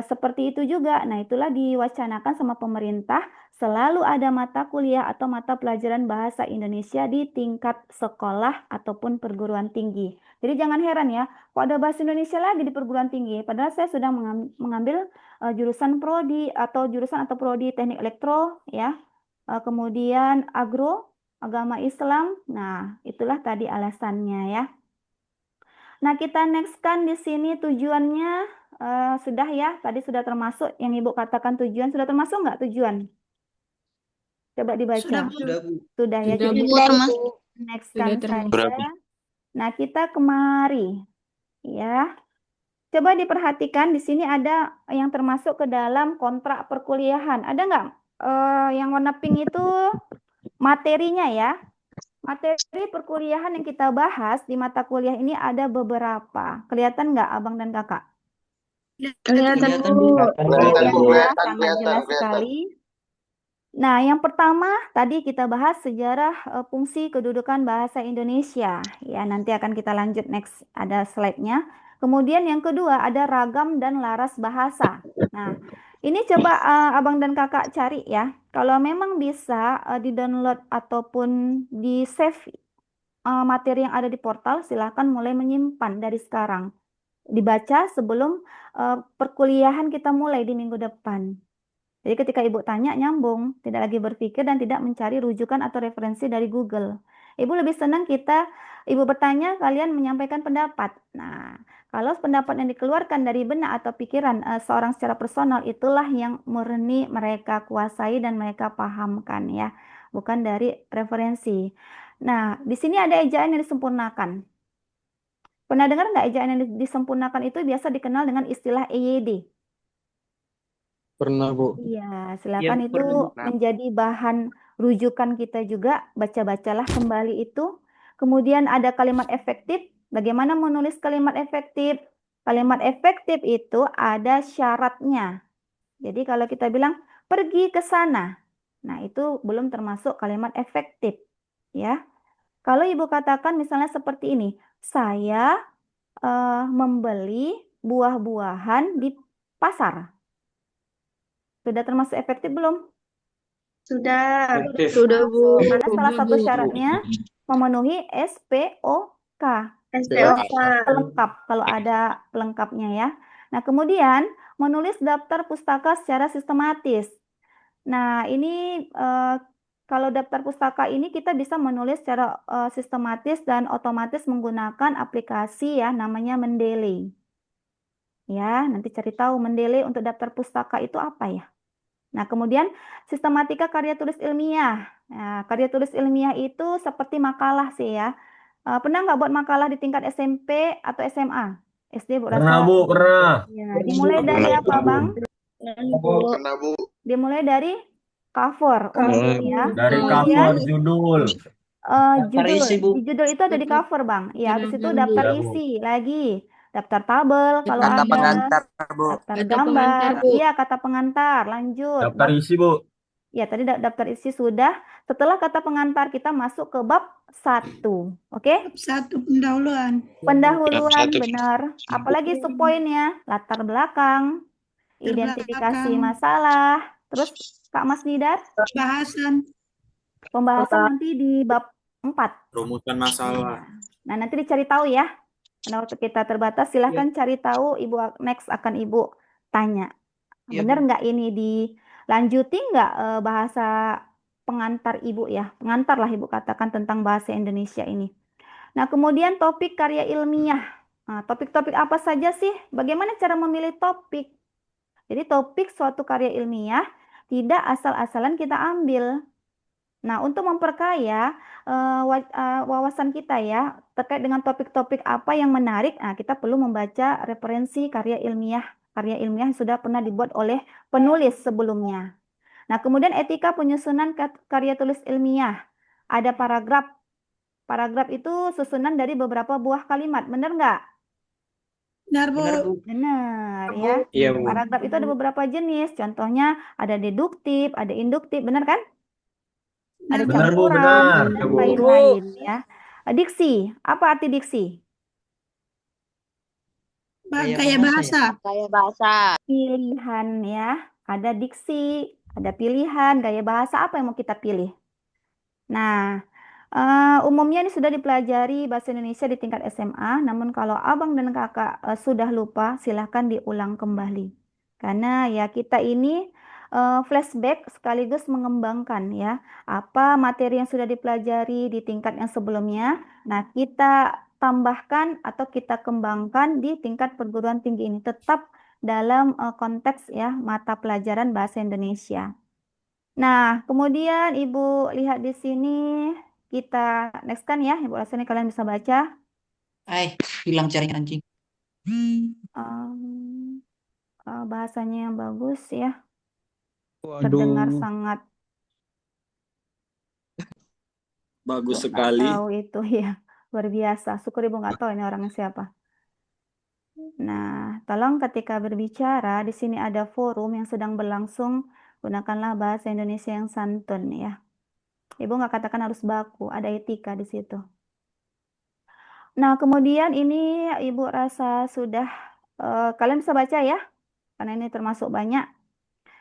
seperti itu juga. Nah, itulah diwacanakan sama pemerintah, selalu ada mata kuliah atau mata pelajaran bahasa Indonesia di tingkat sekolah ataupun perguruan tinggi. Jadi jangan heran ya, kok ada bahasa Indonesia lagi di perguruan tinggi. Padahal saya sudah mengambil jurusan prodi atau prodi teknik elektro ya. Kemudian agro, agama Islam. Nah, itulah tadi alasannya ya. Nah, kita nextkan di sini tujuannya sudah ya. Tadi sudah termasuk yang Ibu katakan tujuan. Sudah termasuk nggak tujuan? Coba dibaca. Sudah, Bu. Sudah ya. Sudah, Jadi Bu. kita Termasuk. nextkan Sudah termasuk. saja. Nah, kita kemari ya. Coba diperhatikan di sini ada yang termasuk ke dalam kontrak perkuliahan. Ada nggak yang warna pink itu materinya ya? Materi perkuliahan yang kita bahas di mata kuliah ini ada beberapa. Kelihatan nggak abang dan kakak? Kelihatan, Kelihatan, Bu. Bu. Kelihatan, Bu. Ya, Kelihatan, sangat jelas kelihatan. sekali. Nah, yang pertama tadi kita bahas sejarah fungsi kedudukan bahasa Indonesia. Ya, nanti akan kita lanjut next, ada slide-nya. Kemudian yang kedua ada ragam dan laras bahasa. Nah, ini coba abang dan kakak cari ya. Kalau memang bisa di-download ataupun di-save materi yang ada di portal, silahkan mulai menyimpan dari sekarang. Dibaca sebelum perkuliahan kita mulai di minggu depan. Jadi ketika Ibu tanya nyambung, tidak lagi berpikir dan tidak mencari rujukan atau referensi dari Google. Ibu lebih senang Ibu bertanya, kalian menyampaikan pendapat. Nah, kalau pendapat yang dikeluarkan dari benak atau pikiran seorang secara personal, itulah yang murni mereka kuasai dan mereka pahamkan ya, bukan dari referensi. Nah, di sini ada ejaan yang disempurnakan. Pernah dengar nggak ejaan yang disempurnakan itu biasa dikenal dengan istilah EYD? Pernah, Bu. Iya, Iya, silakan itu pernah, Bu. menjadi bahan rujukan kita juga. Baca-bacalah kembali itu. Kemudian ada kalimat efektif. Bagaimana menulis kalimat efektif? Kalimat efektif itu ada syaratnya. Jadi kalau kita bilang pergi ke sana, nah itu belum termasuk kalimat efektif, ya. Kalau ibu katakan misalnya seperti ini, saya membeli buah-buahan di pasar. Sudah termasuk efektif belum? Sudah. Efektif. Sudah, Bu. Masuk. Karena salah satu Bu. syaratnya memenuhi SPOK. SPOK. Pelengkap, kalau ada pelengkapnya ya. Nah, kemudian menulis daftar pustaka secara sistematis. Nah, ini kalau daftar pustaka ini kita bisa menulis secara sistematis dan otomatis menggunakan aplikasi ya, namanya Mendeley. Ya, nanti cari tahu Mendeley untuk daftar pustaka itu apa ya. Nah, kemudian sistematika karya tulis ilmiah. Nah, karya tulis ilmiah itu seperti makalah sih ya. Pernah nggak buat makalah di tingkat SMP atau SMA? SD, Bu Pernah, Rasa? Bu, pernah. Ya, dimulai dari Pernah, apa, Bang? Pernah, Bu. Dimulai dari cover umum ya. Dari Kemudian cover judul. Daftar judul. isi, Bu. Di judul itu ada di cover, Bang. Ya, habis itu daftar Iya, Bu. isi lagi. Daftar tabel kalau Kata ada. pengantar, Bu. Daftar Kata gambar. pengantar, Bu. Iya, kata pengantar. Lanjut. Daftar isi, Bu. Ya, tadi daftar isi sudah. Setelah kata pengantar kita masuk ke bab 1. Oke? Satu pendahuluan. Pendahuluan Satu. benar. Apalagi subpoinnya, latar belakang, identifikasi masalah. Terus Kak Mas Nidar, pembahasan nanti di bab 4. Rumusan masalah. Nah, nanti dicari tahu ya. Karena waktu kita terbatas, silahkan cari tahu. Ibu next akan Ibu tanya. Iya, Benar Bu. nggak ini dilanjuti nggak bahasa pengantar Ibu ya? Pengantar lah Ibu katakan tentang bahasa Indonesia ini. Nah, kemudian topik karya ilmiah. Nah, topik-topik apa saja sih? Bagaimana cara memilih topik? Jadi topik suatu karya ilmiah tidak asal-asalan kita ambil. Nah, untuk memperkaya wawasan kita ya terkait dengan topik-topik apa yang menarik, nah kita perlu membaca referensi karya ilmiah yang sudah pernah dibuat oleh penulis sebelumnya. Nah, kemudian etika penyusunan karya tulis ilmiah. Ada paragraf. Paragraf itu susunan dari beberapa buah kalimat, benar nggak? Benar, Bu. Benar, Bu. Benar ya. Iya, Bu. Paragraf itu ada beberapa jenis. Contohnya ada deduktif, ada induktif, benar kan? Ada Benar, Bu, campuran benar. dan lain-lain ya. Diksi, apa arti diksi? Gaya bahasa. Kayak bahasa. Pilihan ya. Ada diksi, ada pilihan, gaya bahasa apa yang mau kita pilih. Nah, umumnya ini sudah dipelajari bahasa Indonesia di tingkat SMA, namun kalau abang dan kakak sudah lupa, silahkan diulang kembali. Karena ya kita ini flashback sekaligus mengembangkan ya apa materi yang sudah dipelajari di tingkat yang sebelumnya. Nah, kita tambahkan atau kita kembangkan di tingkat perguruan tinggi ini tetap dalam konteks ya mata pelajaran bahasa Indonesia. Nah, kemudian Ibu lihat di sini kita next kan ya, Ibu rasa ini kalian bisa baca. Hilang jaringan anjing. Bahasanya yang bagus ya. Terdengar sangat Bagus nggak sekali. tahu itu ya, luar biasa. Syukur Ibu nggak tahu ini orangnya siapa. Nah, tolong ketika berbicara di sini ada forum yang sedang berlangsung, gunakanlah bahasa Indonesia yang santun ya. Ibu nggak katakan harus baku, ada etika di situ. Nah, kemudian ini Ibu rasa sudah kalian bisa baca ya, karena ini termasuk banyak.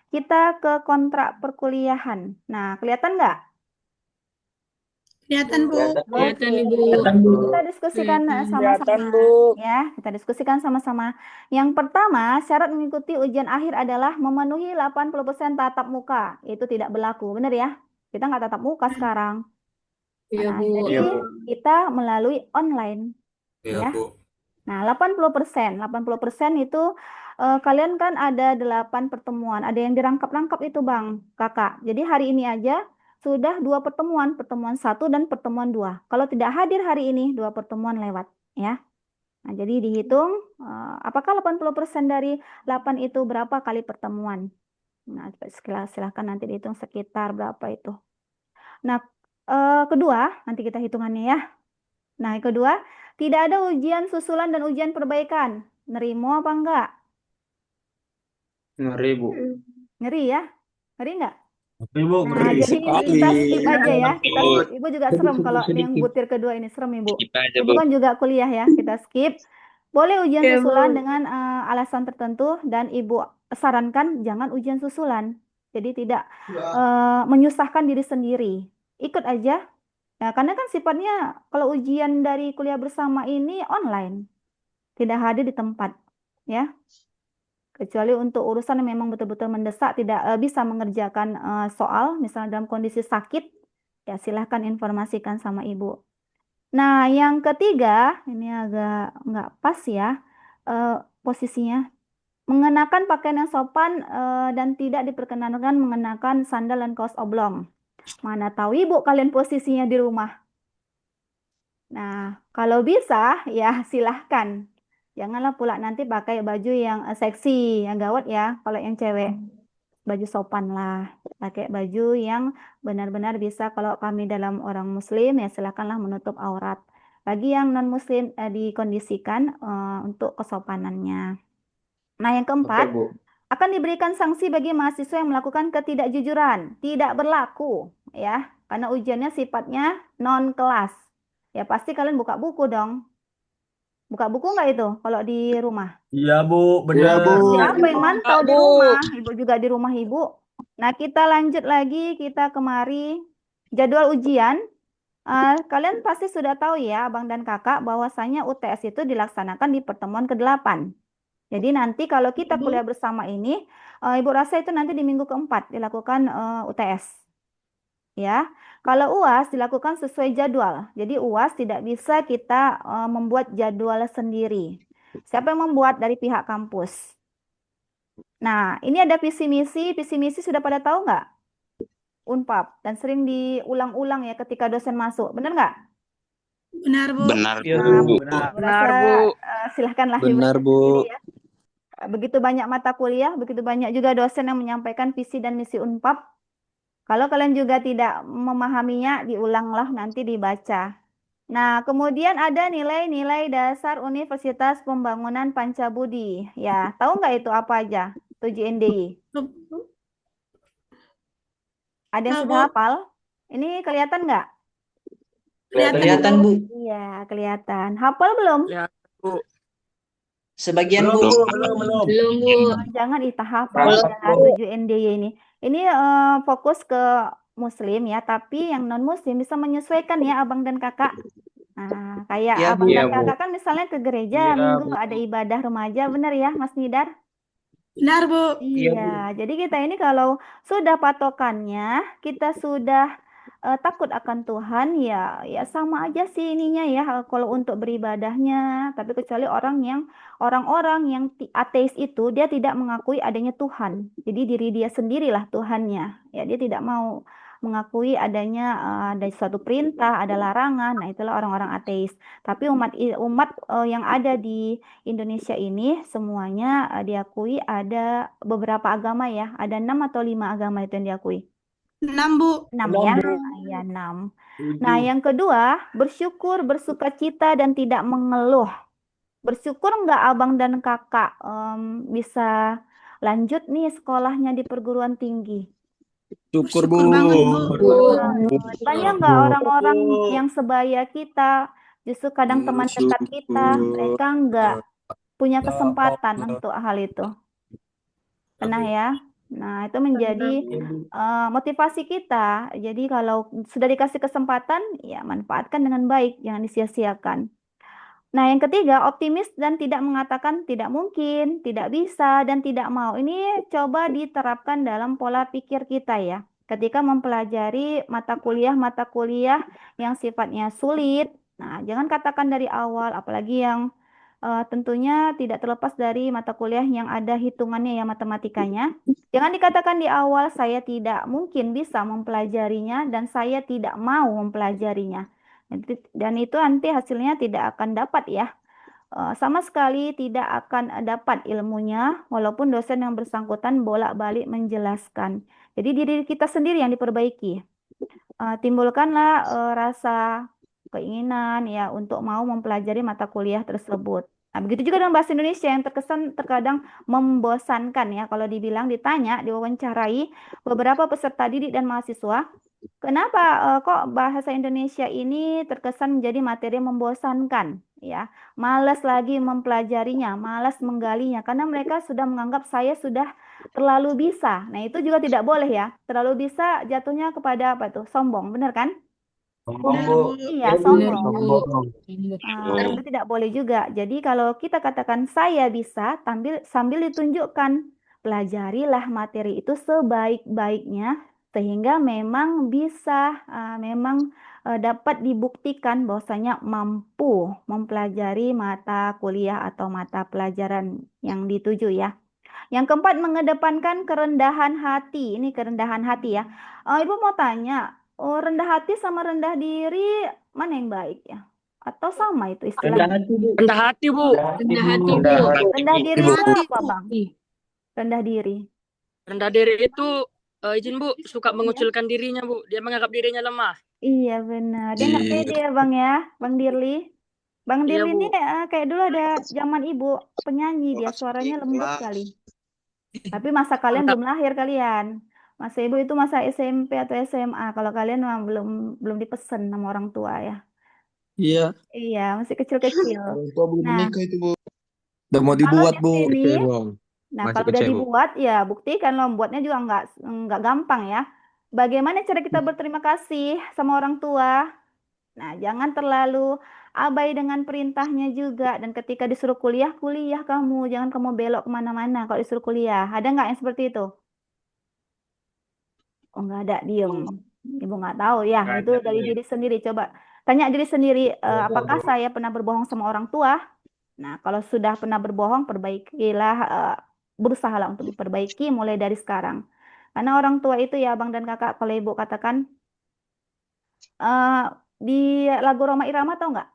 Kita ke kontrak perkuliahan. Nah, kelihatan nggak? Kelihatan, Bu. Kelihatan, Ibu. Kita diskusikan sama-sama ya. Kita diskusikan sama-sama. Yang pertama, syarat mengikuti ujian akhir adalah memenuhi 80% tatap muka. Itu tidak berlaku, benar ya? Kita nggak tatap muka sekarang. Iya, Nah, Bu. jadi Iya, Bu. kita melalui online Iya, ya. Bu. Nah, 80% itu kalian kan ada 8 pertemuan. Ada yang dirangkap-rangkap itu, Bang, Kakak. Jadi hari ini aja sudah 2 pertemuan, pertemuan 1 dan pertemuan 2. Kalau tidak hadir hari ini, 2 pertemuan lewat, ya. Nah, jadi dihitung apakah 80% dari 8 itu berapa kali pertemuan. Nah, silahkan nanti dihitung sekitar berapa itu. Nah, kedua, nanti kita hitungannya ya. Nah, yang kedua, tidak ada ujian susulan dan ujian perbaikan. Nerimo apa enggak? Ngeri, Bu. Ngeri ya? Ngeri enggak? Ibu Nah, ngeri jadi sekali. kita skip aja ya. Kita Ikut. skip. Ibu juga serem kalau yang Sedikit. butir kedua ini serem, Ibu. Kita aja, Ibu Bu. kan juga kuliah ya. Kita skip. Boleh ujian Iya, susulan Bu. dengan alasan tertentu dan Ibu sarankan jangan ujian susulan. Jadi tidak menyusahkan diri sendiri. Ikut aja. Nah, karena kan sifatnya kalau ujian dari kuliah bersama ini online, tidak hadir di tempat, ya. Kecuali untuk urusan yang memang betul-betul mendesak, tidak bisa mengerjakan soal, misalnya dalam kondisi sakit, ya silahkan informasikan sama ibu. Nah, yang ketiga, ini agak nggak pas ya posisinya. Mengenakan pakaian yang sopan dan tidak diperkenankan mengenakan sandal dan kaos oblong. Mana tahu ibu kalian posisinya di rumah. Nah, kalau bisa ya silahkan. Janganlah pula nanti pakai baju yang seksi, yang gawat ya. Kalau yang cewek, baju sopan lah. Pakai baju yang benar-benar bisa, kalau kami dalam orang muslim ya silakanlah menutup aurat. Bagi yang non-muslim dikondisikan untuk kesopanannya. Nah, yang Oke, keempat, Bu. akan diberikan sanksi bagi mahasiswa yang melakukan ketidakjujuran. Tidak berlaku ya, karena ujiannya sifatnya non-kelas. Ya pasti kalian buka buku dong. Buka buku nggak itu kalau di rumah? Iya, Bu. Iya, Bu. Benar. Siapa yang mantau di Bu. rumah? Ibu juga di rumah ibu. Nah, kita lanjut lagi, kita kemari jadwal ujian. Kalian pasti sudah tahu ya, Abang dan Kakak, bahwasanya UTS itu dilaksanakan di pertemuan ke-8. Jadi nanti kalau kita kuliah bersama ini, Ibu rasa itu nanti di minggu keempat dilakukan UTS. Ya, kalau UAS dilakukan sesuai jadwal. Jadi UAS tidak bisa kita membuat jadwal sendiri. Siapa yang membuat? Dari pihak kampus. Nah, ini ada visi misi sudah pada tahu nggak? Unpad dan sering diulang-ulang ya ketika dosen masuk, benar nggak? Benar, Bu. Benar, Iya, Nah, Bu. Ibu rasa silahkanlah Benar, dibaca Bu. sendiri ya. Begitu banyak mata kuliah, begitu banyak juga dosen yang menyampaikan visi dan misi Unpad. Kalau kalian juga tidak memahaminya, diulanglah nanti dibaca. Nah, kemudian ada nilai-nilai dasar Universitas Pembangunan Pancabudi. Ya, tahu nggak itu apa aja? 7 NDI. Ada yang Tahu, sudah Bu. hafal? Ini kelihatan nggak? Kelihatan, Bu. Iya, kelihatan. Hafal belum? Sebagian, Bu. Belum. Belum, Bu. Jangan hafal ya 7 NDY ini. Ini fokus ke Muslim ya, tapi yang non Muslim bisa menyesuaikan ya Abang dan Kakak. Nah, kayak Iya, Abang Bu. dan Kakak kan misalnya ke gereja Iya, minggu Bu. ada ibadah remaja, benar ya Mas Nidar? Benar, Bu. Iya, jadi kita ini kalau sudah patokannya, kita sudah takut akan Tuhan, ya sama aja sih ininya ya kalau untuk beribadahnya. Tapi kecuali orang-orang yang ateis itu dia tidak mengakui adanya Tuhan. Jadi diri dia sendirilah Tuhannya. Ya dia tidak mau mengakui adanya ada suatu perintah, ada larangan. Nah, itulah orang-orang ateis. Tapi umat yang ada di Indonesia ini semuanya diakui, ada beberapa agama ya. Ada 6 atau 5 agama itu yang diakui. 6, Bu. 6 6, ya. Bu. Ya, 6. 7. Nah, yang kedua, bersyukur, bersukacita dan tidak mengeluh. Bersyukur nggak Abang dan Kakak bisa lanjut nih sekolahnya di perguruan tinggi? Syukur, Bu. Bersyukur banget, Bu. Banyak nggak orang-orang yang sebaya kita, justru kadang teman dekat kita, mereka nggak punya kesempatan untuk hal itu. Pernah ya? Nah, itu menjadi motivasi kita. Jadi kalau sudah dikasih kesempatan, ya manfaatkan dengan baik, jangan disia-siakan. Nah, yang ketiga, optimis dan tidak mengatakan tidak mungkin, tidak bisa, dan tidak mau. Ini coba diterapkan dalam pola pikir kita ya. ketika mempelajari mata kuliah yang sifatnya sulit. Nah, jangan katakan dari awal, apalagi yang tentunya tidak terlepas dari mata kuliah yang ada hitungannya ya matematikanya. Jangan dikatakan di awal saya tidak mungkin bisa mempelajarinya dan saya tidak mau mempelajarinya. Dan itu nanti hasilnya tidak akan dapat ya. Sama sekali tidak akan dapat ilmunya walaupun dosen yang bersangkutan bolak-balik menjelaskan. Jadi diri kita sendiri yang diperbaiki. Timbulkanlah rasa keinginan ya untuk mau mempelajari mata kuliah tersebut. Nah, begitu juga dengan bahasa Indonesia yang terkesan terkadang membosankan ya. Kalau ditanya, diwawancarai beberapa peserta didik dan mahasiswa, kenapa kok bahasa Indonesia ini terkesan menjadi materi yang membosankan ya? Malas lagi mempelajarinya, malas menggalinya karena mereka sudah menganggap saya sudah terlalu bisa. Nah, itu juga tidak boleh ya. Terlalu bisa jatuhnya kepada apa tuh? Sombong, benar kan? Sombong, Bu. Iya, Benar, sombong. Bu. Itu tidak boleh juga. Jadi kalau kita katakan saya bisa, sambil ditunjukkan, pelajarilah materi itu sebaik-baiknya sehingga memang bisa, memang dapat dibuktikan bahwasanya mampu mempelajari mata kuliah atau mata pelajaran yang dituju ya. Yang keempat, mengedepankan kerendahan hati. Ini kerendahan hati ya. Ibu mau tanya, rendah hati sama rendah diri mana yang baik ya? Atau sama itu istilahnya? Rendah hati, Bu. Rendah hati, Bu. Rendah diri Bu. itu apa, Bang? Rendah diri. Rendah diri itu izin Bu, suka mengucilkan dirinya Bu. Dia menganggap dirinya lemah. Iya benar. Dia nggak pede ya Bang ya, Bang Dirli. Bang Iya, Dirli Bu. ini kayak dulu ada zaman ibu penyanyi, dia suaranya lembut kali. Tapi masa kalian belum lahir kalian. Masa ibu itu masa SMP atau SMA. Kalau kalian memang belum dipesen sama orang tua ya. Iya. Iya, masih kecil-kecil. Orang tua belum Nah, menikah itu, Bu. Udah mau kalau dibuat, di Bu. sini, nah Masih kalau udah kecil, Bu. dibuat ya buktikan loh, buatnya juga nggak gampang ya. Bagaimana cara kita berterima kasih sama orang tua? Nah, jangan terlalu abai dengan perintahnya juga. Dan ketika disuruh kuliah, kuliah kamu. Jangan kamu belok kemana-mana kalau disuruh kuliah. Ada nggak yang seperti itu? Oh, nggak ada, diem. Ibu nggak tahu ya. Nggak Itu ada, dari Bu. diri sendiri. Coba tanya diri sendiri, apakah saya pernah berbohong sama orang tua? Nah, kalau sudah pernah berbohong, perbaikilah, berusahalah untuk diperbaiki mulai dari sekarang. Karena orang tua itu ya, Bang dan Kakak, kalau Ibu katakan, di lagu Roma Irama tahu nggak?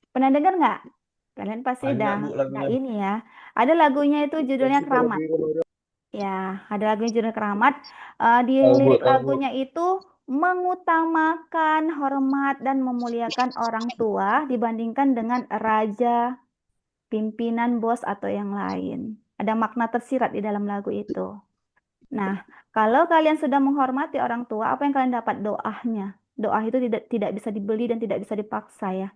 Pernah dengar nggak? Kalian pasti Banyak, udah Bu, lagunya. ini ya. Ada lagunya itu judulnya Keramat. Ya, ada lagunya judulnya Keramat. Di Tahu, Bu, lirik tahu, Bu. lagunya itu mengutamakan hormat dan memuliakan orang tua dibandingkan dengan raja, pimpinan, bos, atau yang lain. Ada makna tersirat di dalam lagu itu. Nah, kalau kalian sudah menghormati orang tua, apa yang kalian dapat? Doanya. Doa itu tidak bisa dibeli dan tidak bisa dipaksa ya.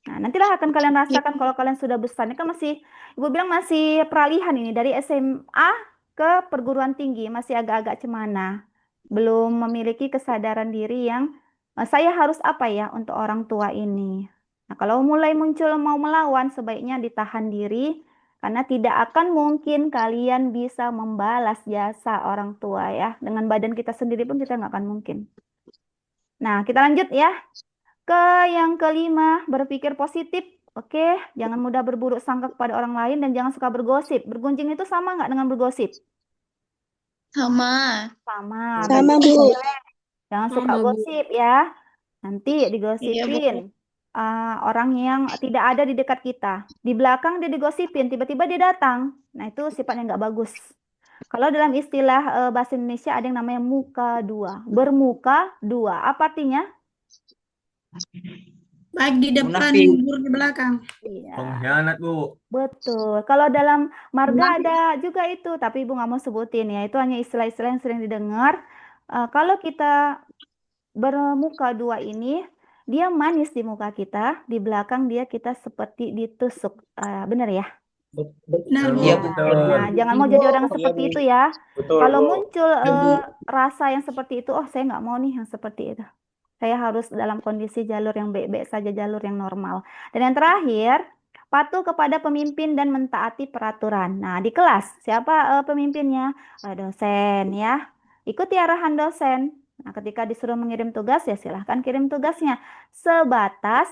Nah, nantilah akan kalian rasakan kalau kalian sudah besar. Ini kan masih, Ibu bilang masih peralihan ini dari SMA ke perguruan tinggi, masih agak-agak cemana. Belum memiliki kesadaran diri yang saya harus apa ya untuk orang tua ini. Nah, kalau mulai muncul mau melawan, sebaiknya ditahan diri karena tidak akan mungkin kalian bisa membalas jasa orang tua ya. Dengan badan kita sendiri pun kita nggak akan mungkin. Nah, kita lanjut ya. Ke yang kelima, berpikir positif. Oke, jangan mudah berburuk sangka kepada orang lain dan jangan suka bergosip. Bergunjing itu sama nggak dengan bergosip? Sama. Sama. Sama, Berarti Bu. jangan suka Sama, Bu. gosip ya. Nanti digosipin orang yang tidak ada di dekat kita. Di belakang dia digosipin, tiba-tiba dia datang. Nah, itu sifatnya nggak bagus. Kalau dalam istilah bahasa Indonesia ada yang namanya muka dua. Bermuka dua. Apa artinya? Baik di depan, Munafik. buruk di belakang. Iya. Pengkhianat, Bu. Betul. Kalau dalam marga ada juga itu, tapi Ibu nggak mau sebutin ya. Itu hanya istilah-istilah yang sering didengar. Kalau kita bermuka dua ini, dia manis di muka kita, di belakang kita seperti ditusuk. Benar ya? Benar, Bu. Iya, betul. Nah, jangan mau jadi orang seperti itu ya. Betul, Kalau Bu. muncul Bu. rasa yang seperti itu, oh saya nggak mau nih yang seperti itu. Saya harus dalam kondisi jalur yang baik-baik saja, jalur yang normal. Dan yang terakhir, Patuh kepada pemimpin dan mentaati peraturan. Nah, di kelas siapa pemimpinnya? Dosen ya. Ikuti arahan dosen. Nah, ketika disuruh mengirim tugas ya silahkan kirim tugasnya. Sebatas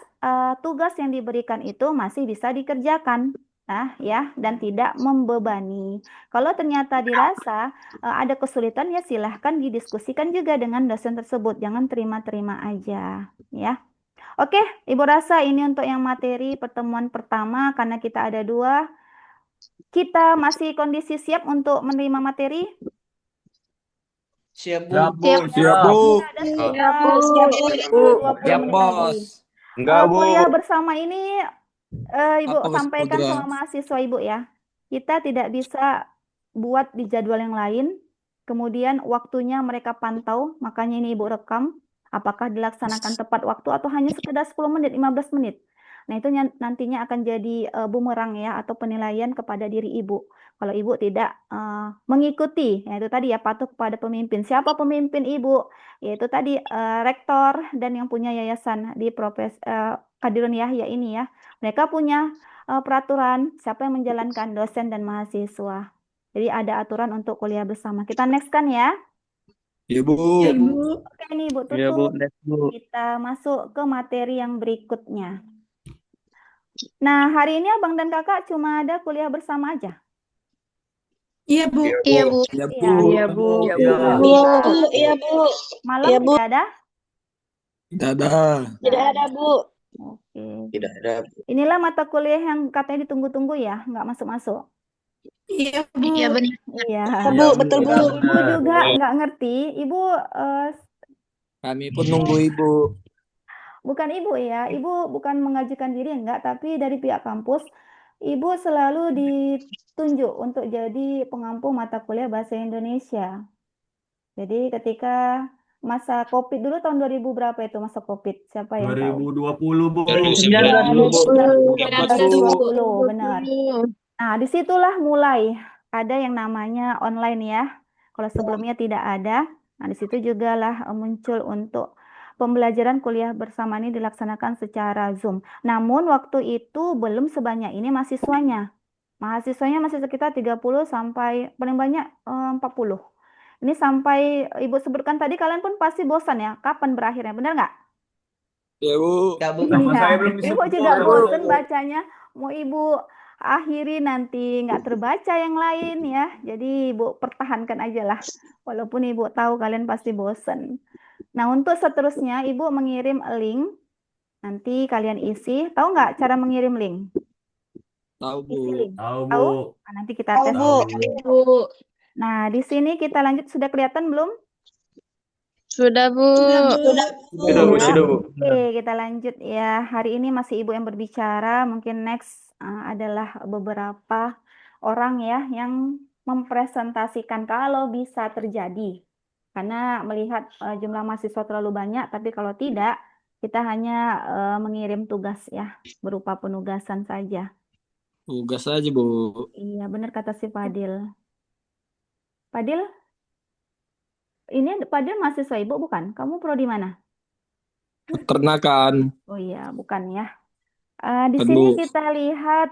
tugas yang diberikan itu masih bisa dikerjakan. Nah, ya, dan tidak membebani. Kalau ternyata dirasa ada kesulitan ya silahkan didiskusikan juga dengan dosen tersebut. Jangan terima-terima aja, ya. Oke, Ibu rasa ini untuk yang materi pertemuan pertama karena kita ada 2. Kita masih kondisi siap untuk menerima materi? Siap, Siap, Bu. Bu. Siap, Bu. Ada Siap, Bu. sekitar Siap, 20 Siap, menit Bos. lagi. Enggak, Bu. Kuliah bersama ini Ibu Apa, Mas sampaikan Putra? sama mahasiswa Ibu ya. Kita tidak bisa buat di jadwal yang lain. Kemudian waktunya mereka pantau, makanya ini Ibu rekam. Apakah dilaksanakan tepat waktu atau hanya sekedar 10 menit, 15 menit. Nah, itu nantinya akan jadi bumerang ya atau penilaian kepada diri Ibu. Kalau Ibu tidak mengikuti, ya itu tadi ya patuh kepada pemimpin. Siapa pemimpin Ibu? Yaitu tadi rektor dan yang punya yayasan di Kadirun Yahya ini ya. Mereka punya peraturan siapa yang menjalankan, dosen dan mahasiswa. Jadi ada aturan untuk kuliah bersama. Kita next kan ya. Iya, Bu. Iya, Bu. Oke nih Bu Iya, Bu. tutup. Next, Bu. Kita masuk ke materi yang berikutnya. Nah, hari ini Abang dan Kakak cuma ada kuliah bersama aja. Iya, Bu. Iya, Bu. Iya, Iya. Bu. Iya, Bu. Iya, Iya, Bu. Bu. Iya, Bu. Malam Iya, Bu. tidak ada? Tidak ada. Tidak ada, Bu. Oke. Tidak ada. Inilah mata kuliah yang katanya ditunggu-tunggu ya, nggak masuk-masuk. Iya, Bu. Iya, benar. Iya. Bu, betul, Bu. Ibu juga nggak ngerti. Ibu Kami pun nunggu Ibu. bukan ibu ya, ibu bukan mengajukan diri enggak, tapi dari pihak kampus, ibu selalu ditunjuk untuk jadi pengampu mata kuliah bahasa Indonesia. Jadi ketika masa COVID dulu tahun 2000 berapa itu masa COVID? Siapa yang tahu? 2020, Bu. 2020, benar. Nah, disitulah mulai ada yang namanya online ya. Kalau sebelumnya tidak ada, nah di situ juga lah muncul untuk pembelajaran kuliah bersama ini dilaksanakan secara Zoom. Namun waktu itu belum sebanyak ini mahasiswanya. Mahasiswanya masih sekitar 30 sampai paling banyak 40. Ini sampai Ibu sebutkan tadi kalian pun pasti bosan ya. Kapan berakhirnya? Benar nggak? Iya, Bu. Ya, Bu. Sama Iya. saya belum Ibu disebut juga Bu. bosan bacanya. Mau Ibu akhiri nanti nggak terbaca yang lain ya. Jadi Ibu pertahankan aja lah. Walaupun Ibu tahu kalian pasti bosan. Nah, untuk seterusnya Ibu mengirim link. Nanti kalian isi. Tahu nggak cara mengirim link? Tahu, Bu. Isi link. Tahu, Bu. Tahu? Nah, nanti kita tes. Bu. Nah, di sini kita lanjut. Sudah kelihatan belum? Sudah, Bu. Sudah, Bu. Sudah, Bu. Oke, kita lanjut ya. Hari ini masih Ibu yang berbicara. Mungkin next adalah beberapa orang ya yang mempresentasikan kalau bisa terjadi. Karena melihat jumlah mahasiswa terlalu banyak, tapi kalau tidak, kita hanya mengirim tugas ya, berupa penugasan saja. Tugas aja, Bu. Iya, benar kata si Fadil. Fadil, ini Fadil mahasiswa Ibu bukan? Kamu prodi mana? Peternakan. Oh iya, bukan ya. Di Kan, sini Bu. kita lihat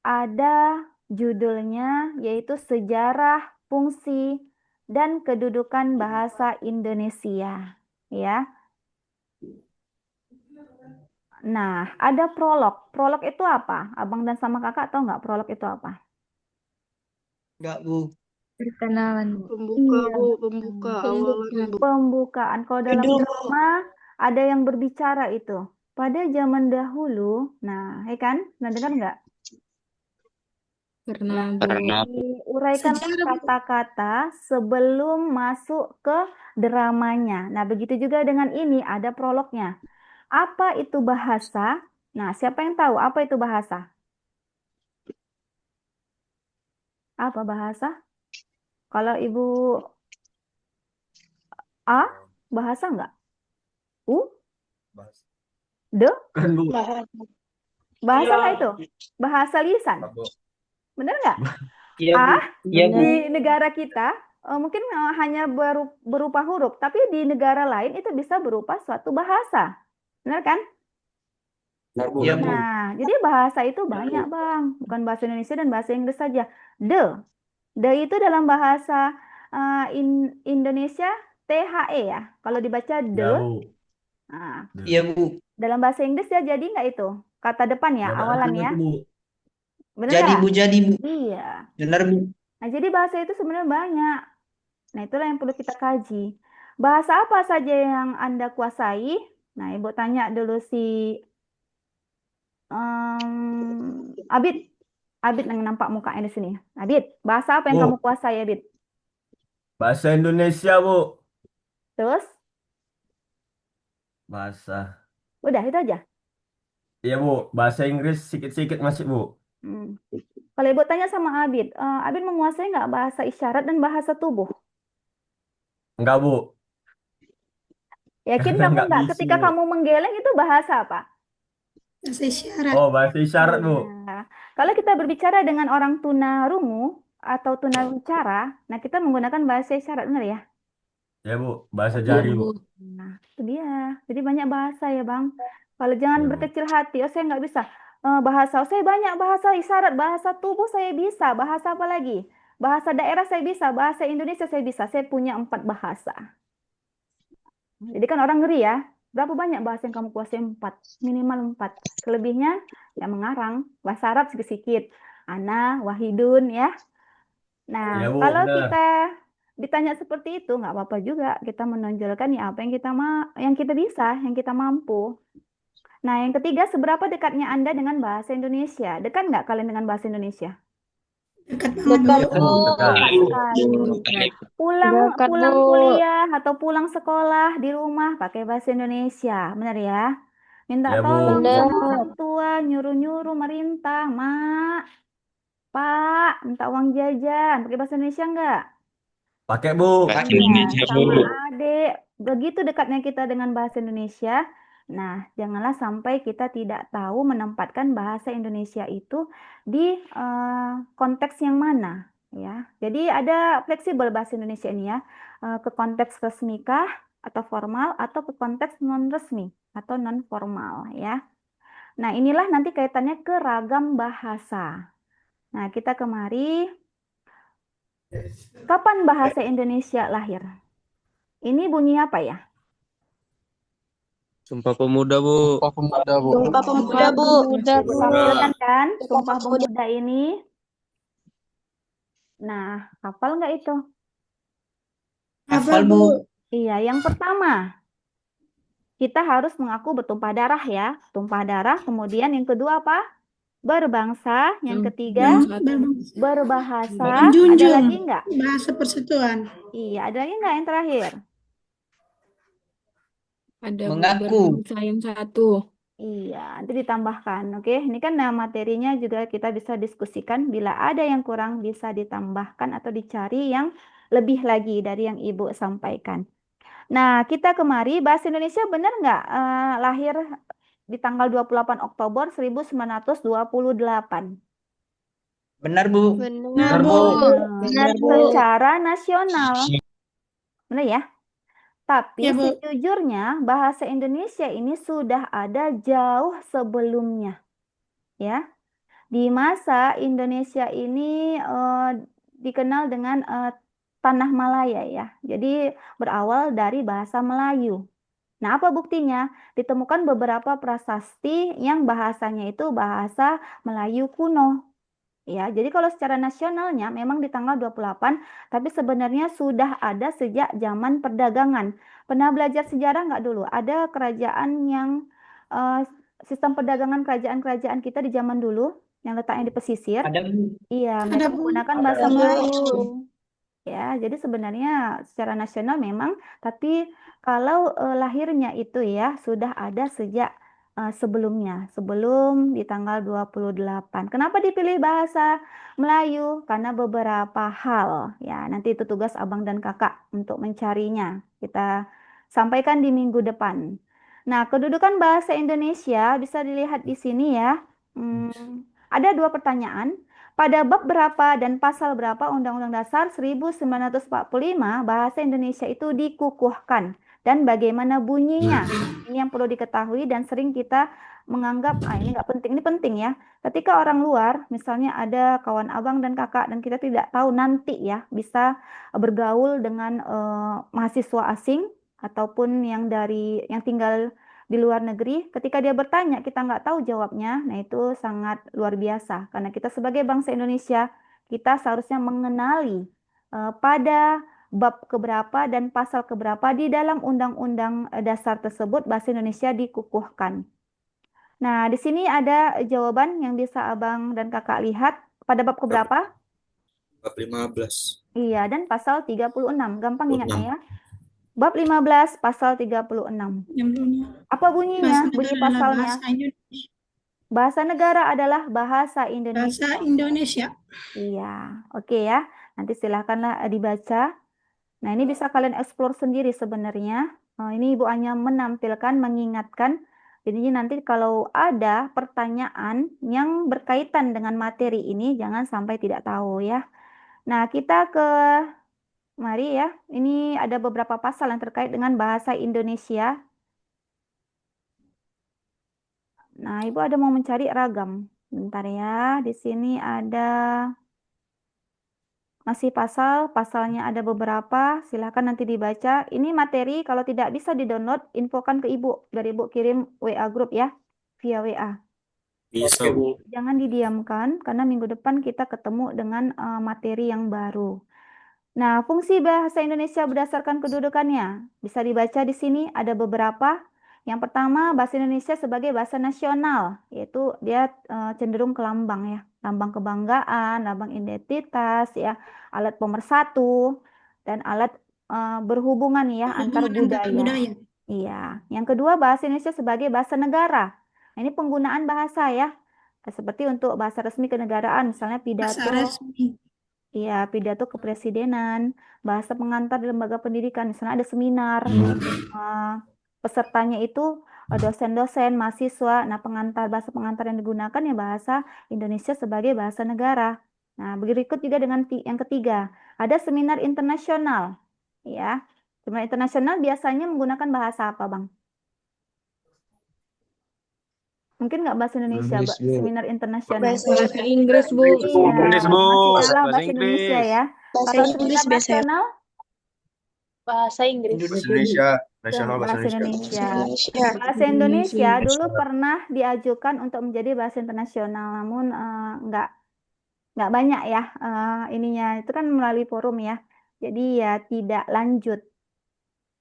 ada judulnya yaitu Sejarah, Fungsi, dan Kedudukan Bahasa Indonesia. Ya. Nah, ada prolog. Prolog itu apa? Abang dan sama kakak tahu nggak prolog itu apa? Enggak, Bu. Perkenalan, Bu. Pembuka, Iya, Bu. Pembuka. Awalan, Bu. pembukaan. Kalau dalam drama ada yang berbicara itu. Pada zaman dahulu, nah, ya kan? Nah, dengar nggak? Pernah, Uraikan kata-kata sebelum masuk ke dramanya. Nah, begitu juga dengan ini ada prolognya. Apa itu bahasa? Nah, siapa yang tahu apa itu bahasa? Apa bahasa? Kalau Ibu A, bahasa nggak? U, D, Kan, Bu. bahasa nggak itu? Bahasa lisan. Benar nggak? Iya, Bu. A, Iya, Bu. di negara kita mungkin hanya berupa huruf, tapi di negara lain itu bisa berupa suatu bahasa. Benar kan? Benar, Bu. Iya, Bu. Nah, jadi bahasa itu banyak, Bang. Bukan bahasa Indonesia dan bahasa Inggris saja. The itu dalam bahasa Indonesia THE ya. Kalau dibaca Ya, the, Bu. nah, Iya, Bu. dalam bahasa Inggris ya jadi nggak itu? Kata depan ya, Nggak ada awalan artinya ya. tuh, Bu. Bener Jadi, nggak? Bu, jadi, Bu. Iya. Benar, Bu. Nah, jadi bahasa itu sebenarnya banyak. Nah, itulah yang perlu kita kaji. Bahasa apa saja yang Anda kuasai? Nah, Ibu tanya dulu si Abid. Abid yang nampak mukanya di sini. Abid, bahasa apa yang Bu. kamu kuasai, Abid? Bahasa Indonesia, Bu. Terus, Bahasa. udah itu aja. Iya, Bu. Bahasa Inggris sikit-sikit masih, Bu. Hmm. Kalau Ibu tanya sama Abid, Abid menguasai nggak bahasa isyarat dan bahasa tubuh? Enggak, Bu. Yakin Karena kamu nggak nggak? bisa, Ketika Bu. kamu menggeleng itu bahasa apa? Bahasa isyarat. Oh, bahasa isyarat, Bu. Iya. Kalau kita berbicara dengan orang tunarungu atau tunawicara, nah kita menggunakan bahasa isyarat, benar ya? Ya, Bu. Bahasa Iya, jari, Bu. Bu. Nah, itu dia. Jadi banyak bahasa ya, Bang. Kalau jangan Ya, Bu. berkecil hati, oh saya nggak bisa. Bahasa, oh, saya banyak bahasa isyarat, bahasa tubuh saya bisa, bahasa apa lagi? Bahasa daerah saya bisa, bahasa Indonesia saya bisa. Saya punya 4 bahasa. Jadi kan orang ngeri ya. Berapa banyak bahasa yang kamu kuasai? 4. Minimal 4. Selebihnya ya mengarang. Bahasa Arab sedikit-sedikit. Ana, Wahidun ya. Nah, Ya, Bu. kalau Benar. kita ditanya seperti itu, nggak apa-apa juga. Kita menonjolkan ya apa yang yang kita bisa, yang kita mampu. Nah, yang ketiga, seberapa dekatnya Anda dengan bahasa Indonesia? Dekat nggak kalian dengan bahasa Indonesia? Dekat banget, Bu. Dekat. Dekat sekali. Pulang kuliah atau pulang sekolah di rumah pakai bahasa Indonesia, benar ya? Minta Ya, Bu. tolong sama orang tua, nyuruh-nyuruh, merintah, Mak, Pak, minta uang jajan, pakai bahasa Indonesia nggak? Pakai, Bu. Iya, sama adik. Begitu dekatnya kita dengan bahasa Indonesia. Nah, janganlah sampai kita tidak tahu menempatkan bahasa Indonesia itu di konteks yang mana, ya. Jadi ada fleksibel bahasa Indonesia ini ya, ke konteks resmikah atau formal atau ke konteks non resmi atau non formal, ya. Nah, inilah nanti kaitannya ke ragam bahasa. Nah, kita kemari. Kapan bahasa Indonesia lahir? Ini bunyi apa ya? Sumpah Pemuda, Bu. Sumpah Pemuda, Bu. Ditampilkan kan Sumpah Pemuda ini. Nah, hafal nggak itu? Hafal, Bu. Iya, yang pertama, kita harus mengaku bertumpah darah ya. Tumpah darah, kemudian yang kedua apa? Berbangsa. Yang ketiga, berbahasa. Ada Menjunjung lagi nggak? bahasa persatuan. Iya, ada lagi nggak yang terakhir? Ada Mengaku. berbangsa yang satu. Iya, nanti ditambahkan. Oke, ini kan materinya juga kita bisa diskusikan. Bila ada yang kurang bisa ditambahkan atau dicari yang lebih lagi dari yang Ibu sampaikan. Nah, kita kemari bahasa Indonesia benar nggak lahir di tanggal 28 Oktober 1928? Benar, Bu. Benar, Bu. Benar, secara nasional. Benar ya? Tapi Ya, Bu. sejujurnya bahasa Indonesia ini sudah ada jauh sebelumnya. Ya. Di masa Indonesia ini dikenal dengan Tanah Malaya ya. Jadi berawal dari bahasa Melayu. Nah, apa buktinya? Ditemukan beberapa prasasti yang bahasanya itu bahasa Melayu kuno. Ya, jadi kalau secara nasionalnya memang di tanggal 28, tapi sebenarnya sudah ada sejak zaman perdagangan. Pernah belajar sejarah nggak dulu? Ada kerajaan yang sistem perdagangan kerajaan-kerajaan kita di zaman dulu yang letaknya di pesisir. Ada, Bu. Iya, Ada, mereka Bu. menggunakan Ada. bahasa Ada. Melayu. Ya, jadi sebenarnya secara nasional memang, tapi kalau lahirnya itu ya sudah ada sejak sebelumnya, sebelum di tanggal 28. Kenapa dipilih bahasa Melayu? Karena beberapa hal. Ya, nanti itu tugas abang dan kakak untuk mencarinya. Kita sampaikan di minggu depan. Nah, kedudukan bahasa Indonesia bisa dilihat di sini ya. Ada 2 pertanyaan. Pada bab berapa dan pasal berapa Undang-Undang Dasar 1945 bahasa Indonesia itu dikukuhkan? dan bagaimana bunyinya. Ini yang perlu diketahui dan sering kita menganggap, ini nggak penting, ini penting ya. Ketika orang luar, misalnya ada kawan abang dan kakak, dan kita tidak tahu nanti ya, bisa bergaul dengan mahasiswa asing, ataupun yang tinggal di luar negeri, ketika dia bertanya, kita nggak tahu jawabnya, nah itu sangat luar biasa. Karena kita sebagai bangsa Indonesia, kita seharusnya mengenali pada bab keberapa dan pasal keberapa di dalam Undang-Undang Dasar tersebut bahasa Indonesia dikukuhkan. Nah, di sini ada jawaban yang bisa abang dan kakak lihat pada bab keberapa? Bab 15. Iya, dan pasal 36. Gampang ingatnya ya. Bab 15 pasal 36. Apa bunyinya? Bunyi pasalnya. Bahasa negara adalah bahasa Indonesia. Bahasa Indonesia. Iya, oke ya. Nanti silahkanlah dibaca. Nah, ini bisa kalian eksplor sendiri sebenarnya. Ini Ibu hanya menampilkan, mengingatkan. Jadi nanti kalau ada pertanyaan yang berkaitan dengan materi ini, jangan sampai tidak tahu ya. Nah, mari ya. Ini ada beberapa pasal yang terkait dengan bahasa Indonesia. Nah, Ibu ada mau mencari ragam. Bentar ya. Di sini ada masih pasalnya ada beberapa. Silahkan nanti dibaca. Ini materi kalau tidak bisa di-download, infokan ke Ibu. Biar Ibu kirim WA grup ya. Via WA. Bisa, Bu. Jangan didiamkan, karena minggu depan kita ketemu dengan materi yang baru. Nah, fungsi bahasa Indonesia berdasarkan kedudukannya. Bisa dibaca di sini, ada beberapa. Yang pertama, bahasa Indonesia sebagai bahasa nasional, yaitu dia cenderung ke lambang ya. Lambang kebanggaan, lambang identitas ya, alat pemersatu, dan alat berhubungan ya antar budaya. Iya. Yang kedua, bahasa Indonesia sebagai bahasa negara. Nah, ini penggunaan bahasa ya. Seperti untuk bahasa resmi kenegaraan, misalnya pidato. Iya, pidato kepresidenan, bahasa pengantar di lembaga pendidikan, misalnya ada seminar, pesertanya itu dosen-dosen, mahasiswa. Nah, bahasa pengantar yang digunakan ya bahasa Indonesia sebagai bahasa negara. Nah, berikut juga dengan yang ketiga, ada seminar internasional. Ya, seminar internasional biasanya menggunakan bahasa apa, Bang? Mungkin nggak bahasa Indonesia, Inggris, Bu. seminar internasional. Bahasa Inggris, Bu. Iya, Inggris, Bu. masih dalam Bahasa bahasa Indonesia ya. Bahasa Kalau Inggris seminar biasa. nasional, Bahasa Inggris. Bahasa Indonesia. Nasional bahasa bahasa Indonesia. Indonesia. Bahasa Indonesia dulu pernah diajukan untuk menjadi bahasa internasional, namun nggak banyak ya ininya. Itu kan melalui forum ya. Jadi ya tidak lanjut.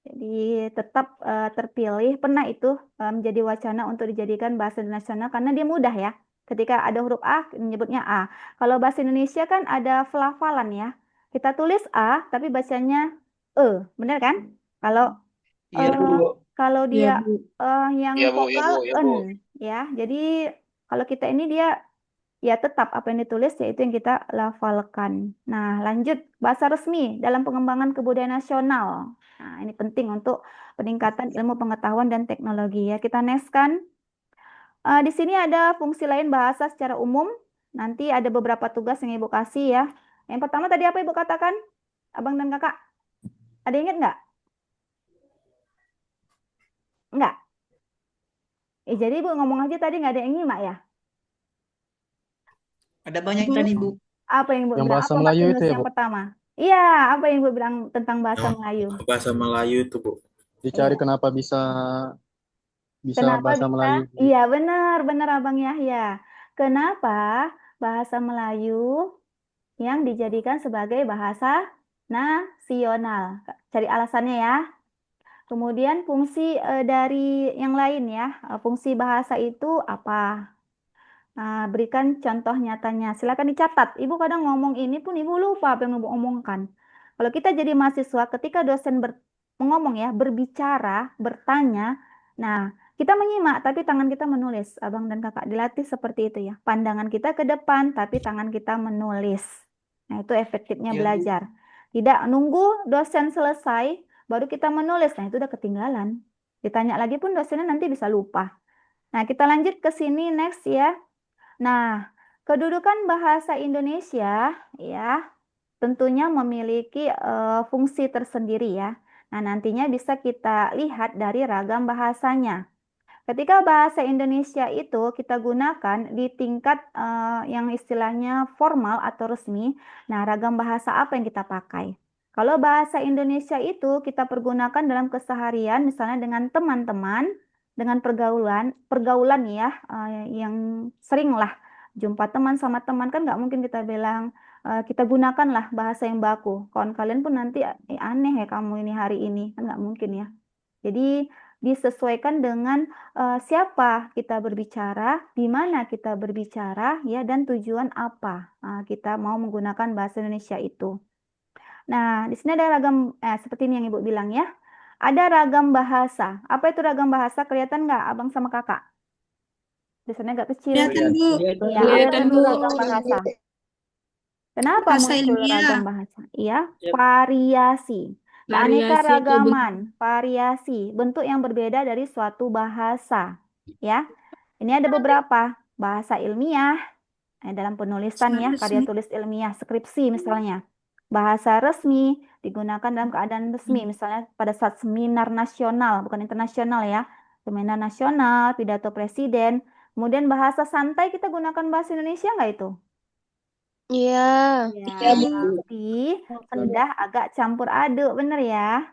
Jadi tetap terpilih, pernah itu menjadi wacana untuk dijadikan bahasa nasional karena dia mudah ya. Ketika ada huruf A, menyebutnya A. Kalau bahasa Indonesia kan ada pelafalan ya. Kita tulis A, tapi bacanya E, benar kan? Kalau Iya, kalau dia yang Iya, Bu. vokal Iya, Bu. ya. Jadi kalau kita ini dia ya tetap apa yang ditulis yaitu yang kita lafalkan. Nah, lanjut bahasa resmi dalam pengembangan kebudayaan nasional. Nah, ini penting untuk peningkatan ilmu pengetahuan dan teknologi ya. Kita nextkan. Di sini ada fungsi lain bahasa secara umum. Nanti ada beberapa tugas yang Ibu kasih ya. Yang pertama tadi apa Ibu katakan? Abang dan kakak. Ada ingat nggak? Nggak. Jadi Ibu ngomong aja tadi nggak ada yang nyimak ya? Ada banyak tadi, Bu. Apa yang Ibu Yang bilang? bahasa Apa Melayu Martinus itu ya, yang Bu? pertama? Iya, apa yang Ibu bilang tentang bahasa Yang Melayu? Bahasa Melayu itu, Bu. Dicari Iya. kenapa bisa Kenapa bahasa bisa? Melayu. Iya, benar Abang Yahya. Kenapa bahasa Melayu yang dijadikan sebagai bahasa nasional? Cari alasannya ya. Kemudian fungsi dari yang lain ya. Fungsi bahasa itu apa? Nah, berikan contoh nyatanya. Silakan dicatat. Ibu kadang ngomong ini pun Ibu lupa apa yang Ibu omongkan. Kalau kita jadi mahasiswa, ketika dosen ngomong ya, berbicara, bertanya, nah kita menyimak, tapi tangan kita menulis. Abang dan kakak dilatih seperti itu ya. Pandangan kita ke depan, tapi tangan kita menulis. Nah, itu efektifnya Iya, Bu. belajar. Tidak nunggu dosen selesai, baru kita menulis. Nah, itu udah ketinggalan. Ditanya lagi pun dosennya nanti bisa lupa. Nah, kita lanjut ke sini next ya. Nah, kedudukan bahasa Indonesia ya tentunya memiliki fungsi tersendiri ya. Nah, nantinya bisa kita lihat dari ragam bahasanya. Ketika bahasa Indonesia itu kita gunakan di tingkat yang istilahnya formal atau resmi, nah ragam bahasa apa yang kita pakai? Kalau bahasa Indonesia itu kita pergunakan dalam keseharian, misalnya dengan teman-teman, dengan pergaulan ya, yang sering lah jumpa teman sama teman kan nggak mungkin kita bilang kita gunakanlah bahasa yang baku. Kawan kalian pun nanti aneh ya kamu ini hari ini kan nggak mungkin ya. Jadi disesuaikan dengan siapa kita berbicara, di mana kita berbicara, ya, dan tujuan apa kita mau menggunakan bahasa Indonesia itu. Nah, di sini ada ragam, seperti ini yang Ibu bilang ya. Ada ragam bahasa. Apa itu ragam bahasa? Kelihatan nggak, Abang sama Kakak? Tulisannya agak kecil. Kelihatan, Bu. Ya, Kelihatan, apa itu Bu. ragam bahasa? Kenapa Bahasa muncul ilmiah. ragam bahasa? Iya, Yep. variasi. Variasi atau Keanekaragaman, variasi, bentuk yang berbeda dari suatu bahasa. Ya, ini ada beberapa bahasa ilmiah dalam penulisan ya, karya tulis ilmiah, skripsi misalnya. Bahasa resmi digunakan dalam keadaan resmi, misalnya pada saat seminar nasional, bukan internasional ya, seminar nasional, pidato presiden. Kemudian bahasa santai kita gunakan bahasa Indonesia nggak itu? Iya. Ya, tapi sudah agak campur aduk, bener ya?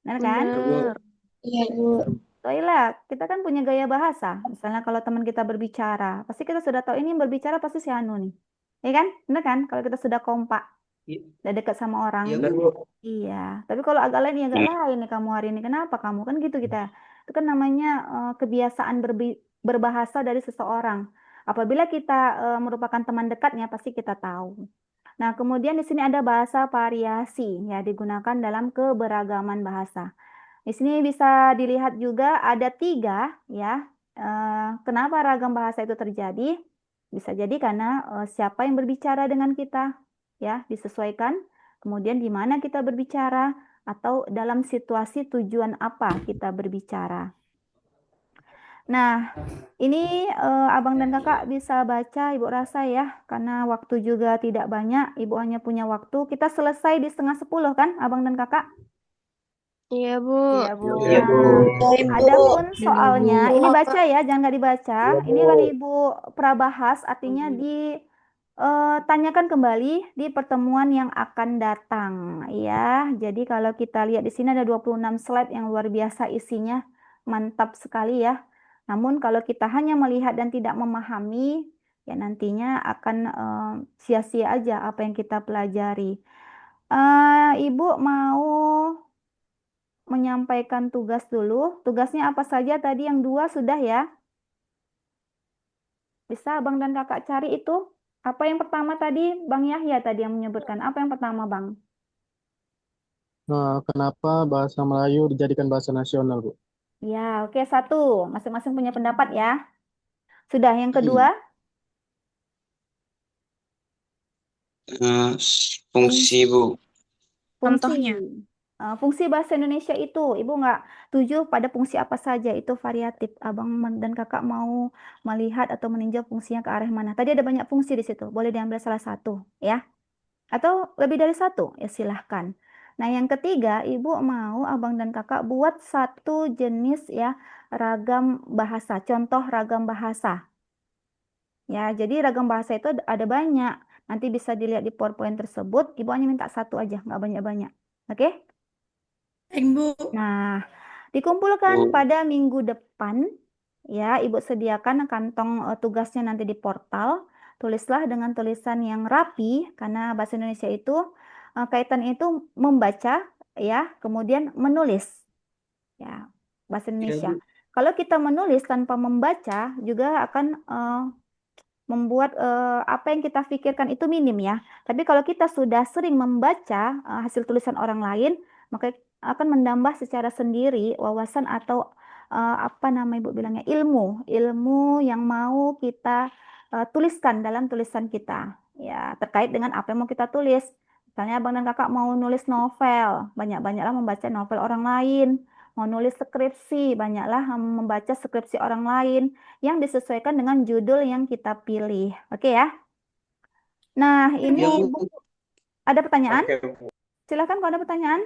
Bener kan? Benar. Iya, Bu. Soalnya kita kan punya gaya bahasa. Misalnya kalau teman kita berbicara, pasti kita sudah tahu ini yang berbicara pasti si Anu nih. Ya kan? Bener kan? Kalau kita sudah kompak, udah dekat sama orang. Iya, Benar, Bu. Bu. Iya. Tapi kalau agak lain, ya agak lain nih kamu hari ini. Kenapa kamu? Kan gitu kita. Itu kan namanya kebiasaan berbahasa dari seseorang. Apabila kita merupakan teman dekatnya, pasti kita tahu. Nah, kemudian di sini ada bahasa variasi, ya, digunakan dalam keberagaman bahasa. Di sini bisa dilihat juga ada 3, ya. Kenapa ragam bahasa itu terjadi? Bisa jadi karena siapa yang berbicara dengan kita, ya, disesuaikan. Kemudian di mana kita berbicara atau dalam situasi tujuan apa kita berbicara. Nah, ini Abang dan Kakak bisa baca, Ibu rasa ya, karena waktu juga tidak banyak, Ibu hanya punya waktu. Kita selesai di 9:30 kan, Abang dan Kakak? Iya, Bu. Iya, Bu. Iya, Bu. Nah, adapun soalnya, ini baca ya, jangan nggak dibaca. Ini akan Ibu prabahas, artinya ditanyakan kembali di pertemuan yang akan datang, ya. Jadi kalau kita lihat di sini ada 26 slide yang luar biasa isinya, mantap sekali ya. Namun kalau kita hanya melihat dan tidak memahami, ya nantinya akan sia-sia aja apa yang kita pelajari. Ibu mau menyampaikan tugas dulu. Tugasnya apa saja tadi yang 2 sudah ya? Bisa Abang dan Kakak cari itu. Apa yang pertama tadi? Bang Yahya tadi yang menyebutkan. Apa yang pertama, Bang? Nah, kenapa bahasa Melayu dijadikan bahasa nasional, Bu? Ya, oke, 1. Masing-masing punya pendapat ya. Sudah, yang kedua? Fungsi, Bu. Contohnya. Fungsi bahasa Indonesia itu, Ibu nggak tuju pada fungsi apa saja, itu variatif. Abang dan Kakak mau melihat atau meninjau fungsinya ke arah mana. Tadi ada banyak fungsi di situ, boleh diambil salah satu, ya. Atau lebih dari 1, ya silahkan. Nah, yang ketiga, Ibu mau Abang dan Kakak buat 1 jenis ya ragam bahasa, contoh ragam bahasa. Ya, jadi ragam bahasa itu ada banyak. Nanti bisa dilihat di PowerPoint tersebut. Ibu hanya minta 1 aja, nggak banyak-banyak. Oke? Bu. Nah, dikumpulkan Bu. pada minggu depan. Ya, Ibu sediakan kantong tugasnya nanti di portal. Tulislah dengan tulisan yang rapi, karena bahasa Indonesia itu kaitan itu membaca, ya, kemudian menulis. Ya, bahasa Indonesia. Kalau kita menulis tanpa membaca, juga akan membuat apa yang kita pikirkan itu minim ya. Tapi kalau kita sudah sering membaca hasil tulisan orang lain, maka akan menambah secara sendiri wawasan atau apa nama Ibu bilangnya, ilmu yang mau kita tuliskan dalam tulisan kita. Ya, terkait dengan apa yang mau kita tulis. Misalnya Abang dan Kakak mau nulis novel, banyak-banyaklah membaca novel orang lain. Mau nulis skripsi, banyaklah membaca skripsi orang lain yang disesuaikan dengan judul yang kita pilih. Oke ya? Nah, ini Iya, Bu. Ibu ada pertanyaan? Oke, Bu. Silakan kalau ada pertanyaan.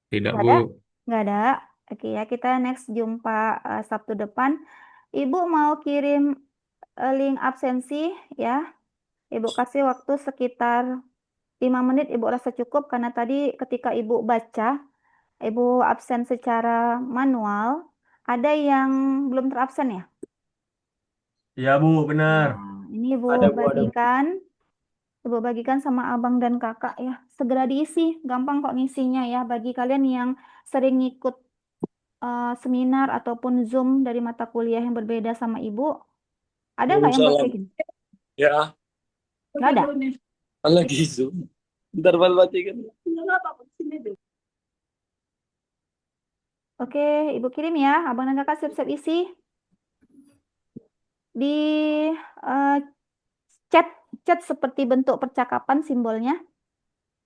Tidak, Nggak Bu. ada? Nggak ada. Oke ya, kita next jumpa Sabtu depan. Ibu mau kirim link absensi ya. Ibu kasih waktu sekitar 5 menit, Ibu rasa cukup karena tadi ketika Ibu baca, Ibu absen secara manual, ada yang belum terabsen ya? Iya Bu, benar. Nah, ini Ibu Ada Bu, ada Bu. Ibu bagikan sama abang dan kakak ya. Segera diisi, gampang kok ngisinya ya. Bagi kalian yang sering ngikut seminar ataupun Zoom dari mata kuliah yang berbeda sama Ibu, ada nggak yang buat kayak gini? Ya, Nggak ada? lagi Zoom. Ntar baca kan. Oke, Ibu kirim ya. Abang dan kakak siap-siap isi. Di eh, chat seperti bentuk percakapan simbolnya.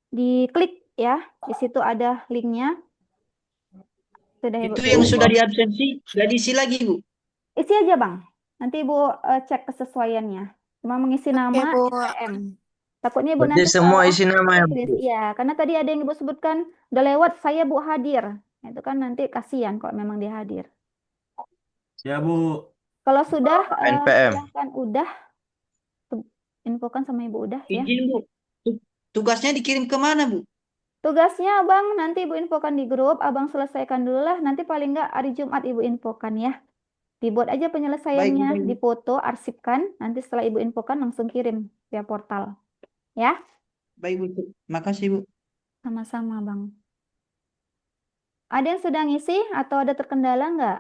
Diklik ya. Di situ ada linknya. Sudah Ibu Itu kirim. yang sudah diabsensi, nggak diisi lagi, Bu. Isi aja Bang. Nanti Ibu cek kesesuaiannya. Cuma mengisi nama NPM. Takutnya Ibu Berarti nanti semua salah isi nama ya, Bu? tulis. Iya, karena tadi ada yang Ibu sebutkan udah lewat saya Bu hadir. Itu kan nanti kasihan kalau memang dia hadir. Ya Bu. Kalau sudah NPM. silahkan udah infokan sama Ibu udah ya. Izin, Bu. Tugasnya dikirim ke mana, Bu? Tugasnya Abang nanti Ibu infokan di grup, Abang selesaikan dulu lah. Nanti paling nggak hari Jumat Ibu infokan ya. Dibuat aja penyelesaiannya, Baik, Bu. dipoto, arsipkan. Nanti setelah Ibu infokan langsung kirim via portal. Ya, Baik, Bu. Makasih, Bu. sama-sama Bang. Ada yang sudah ngisi atau ada terkendala nggak?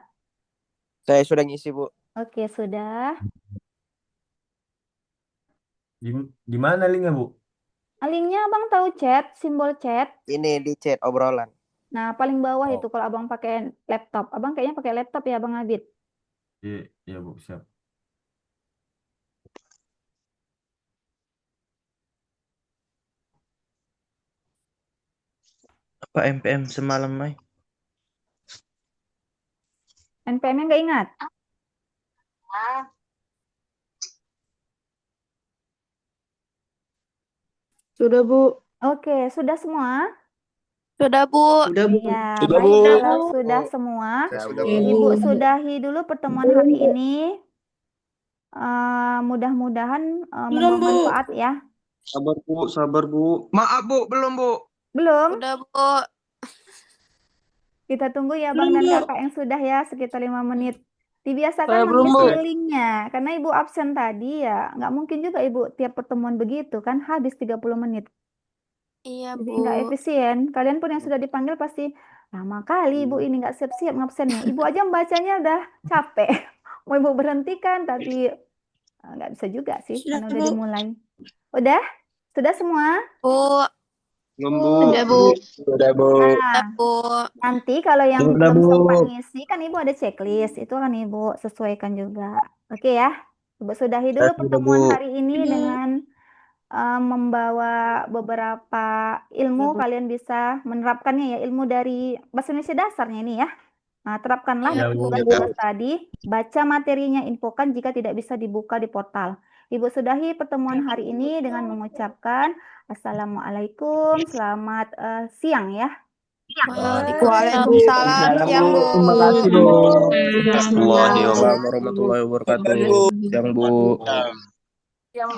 Saya sudah ngisi, Bu. Oke, sudah. Di mana linknya Bu? Linknya Abang tahu chat, simbol chat. Ini di chat obrolan. Nah, paling bawah Oh. itu kalau Abang pakai laptop. Abang kayaknya pakai laptop ya, Abang Abid. Iya, iya Bu, siap. Apa MPM semalam, Mai? NPM-nya nggak ingat? Sudah, Bu. Oke, sudah semua? Sudah, Bu. Udah, Bu. Ya, Sudah, baik. Bu. Kalau sudah semua, Saya sudah, Oke, Bu. Ibu sudahi dulu pertemuan hari ini. Mudah-mudahan membawa manfaat ya. Sabar, Bu. Sabar, Bu. Maaf, Bu, belum, Bu. Belum? Sudah, Bu. Kita tunggu ya Bang dan Kakak yang sudah ya, sekitar 5 menit. Dibiasakan Saya belum, mengisi Bu. linknya. Karena Ibu absen tadi ya, nggak mungkin juga Ibu tiap pertemuan begitu kan, habis 30 menit. Iya, Jadi Bu. nggak efisien. Kalian pun yang sudah dipanggil pasti lama kali Ibu ini nggak siap-siap ngabsennya. Ibu aja membacanya udah capek. Mau Ibu berhentikan tapi nggak bisa juga sih Sudah, karena udah Bu. dimulai. Udah? Sudah semua? Bu. Sudah, Bu. Sudah, Bu. Nah, Sudah, Bu. nanti kalau yang Sudah, belum Bu. sempat ngisi kan Ibu ada checklist. Itu kan Ibu sesuaikan juga. Oke ya. Ibu sudahi dulu Sudah, pertemuan Bu. hari ini dengan membawa beberapa ilmu. Kalian bisa menerapkannya ya, ilmu dari bahasa Indonesia dasarnya ini ya. Nah, terapkanlah Iya, dari Bu. tugas-tugas tadi. Baca materinya, infokan jika tidak bisa dibuka di portal. Ibu sudahi pertemuan hari ini dengan mengucapkan Assalamualaikum, selamat siang ya. Waalaikumsalam, siang, Bu. Terima kasih, Bu. Waalaikumsalam warahmatullahi wabarakatuh. Yang Bu. Yang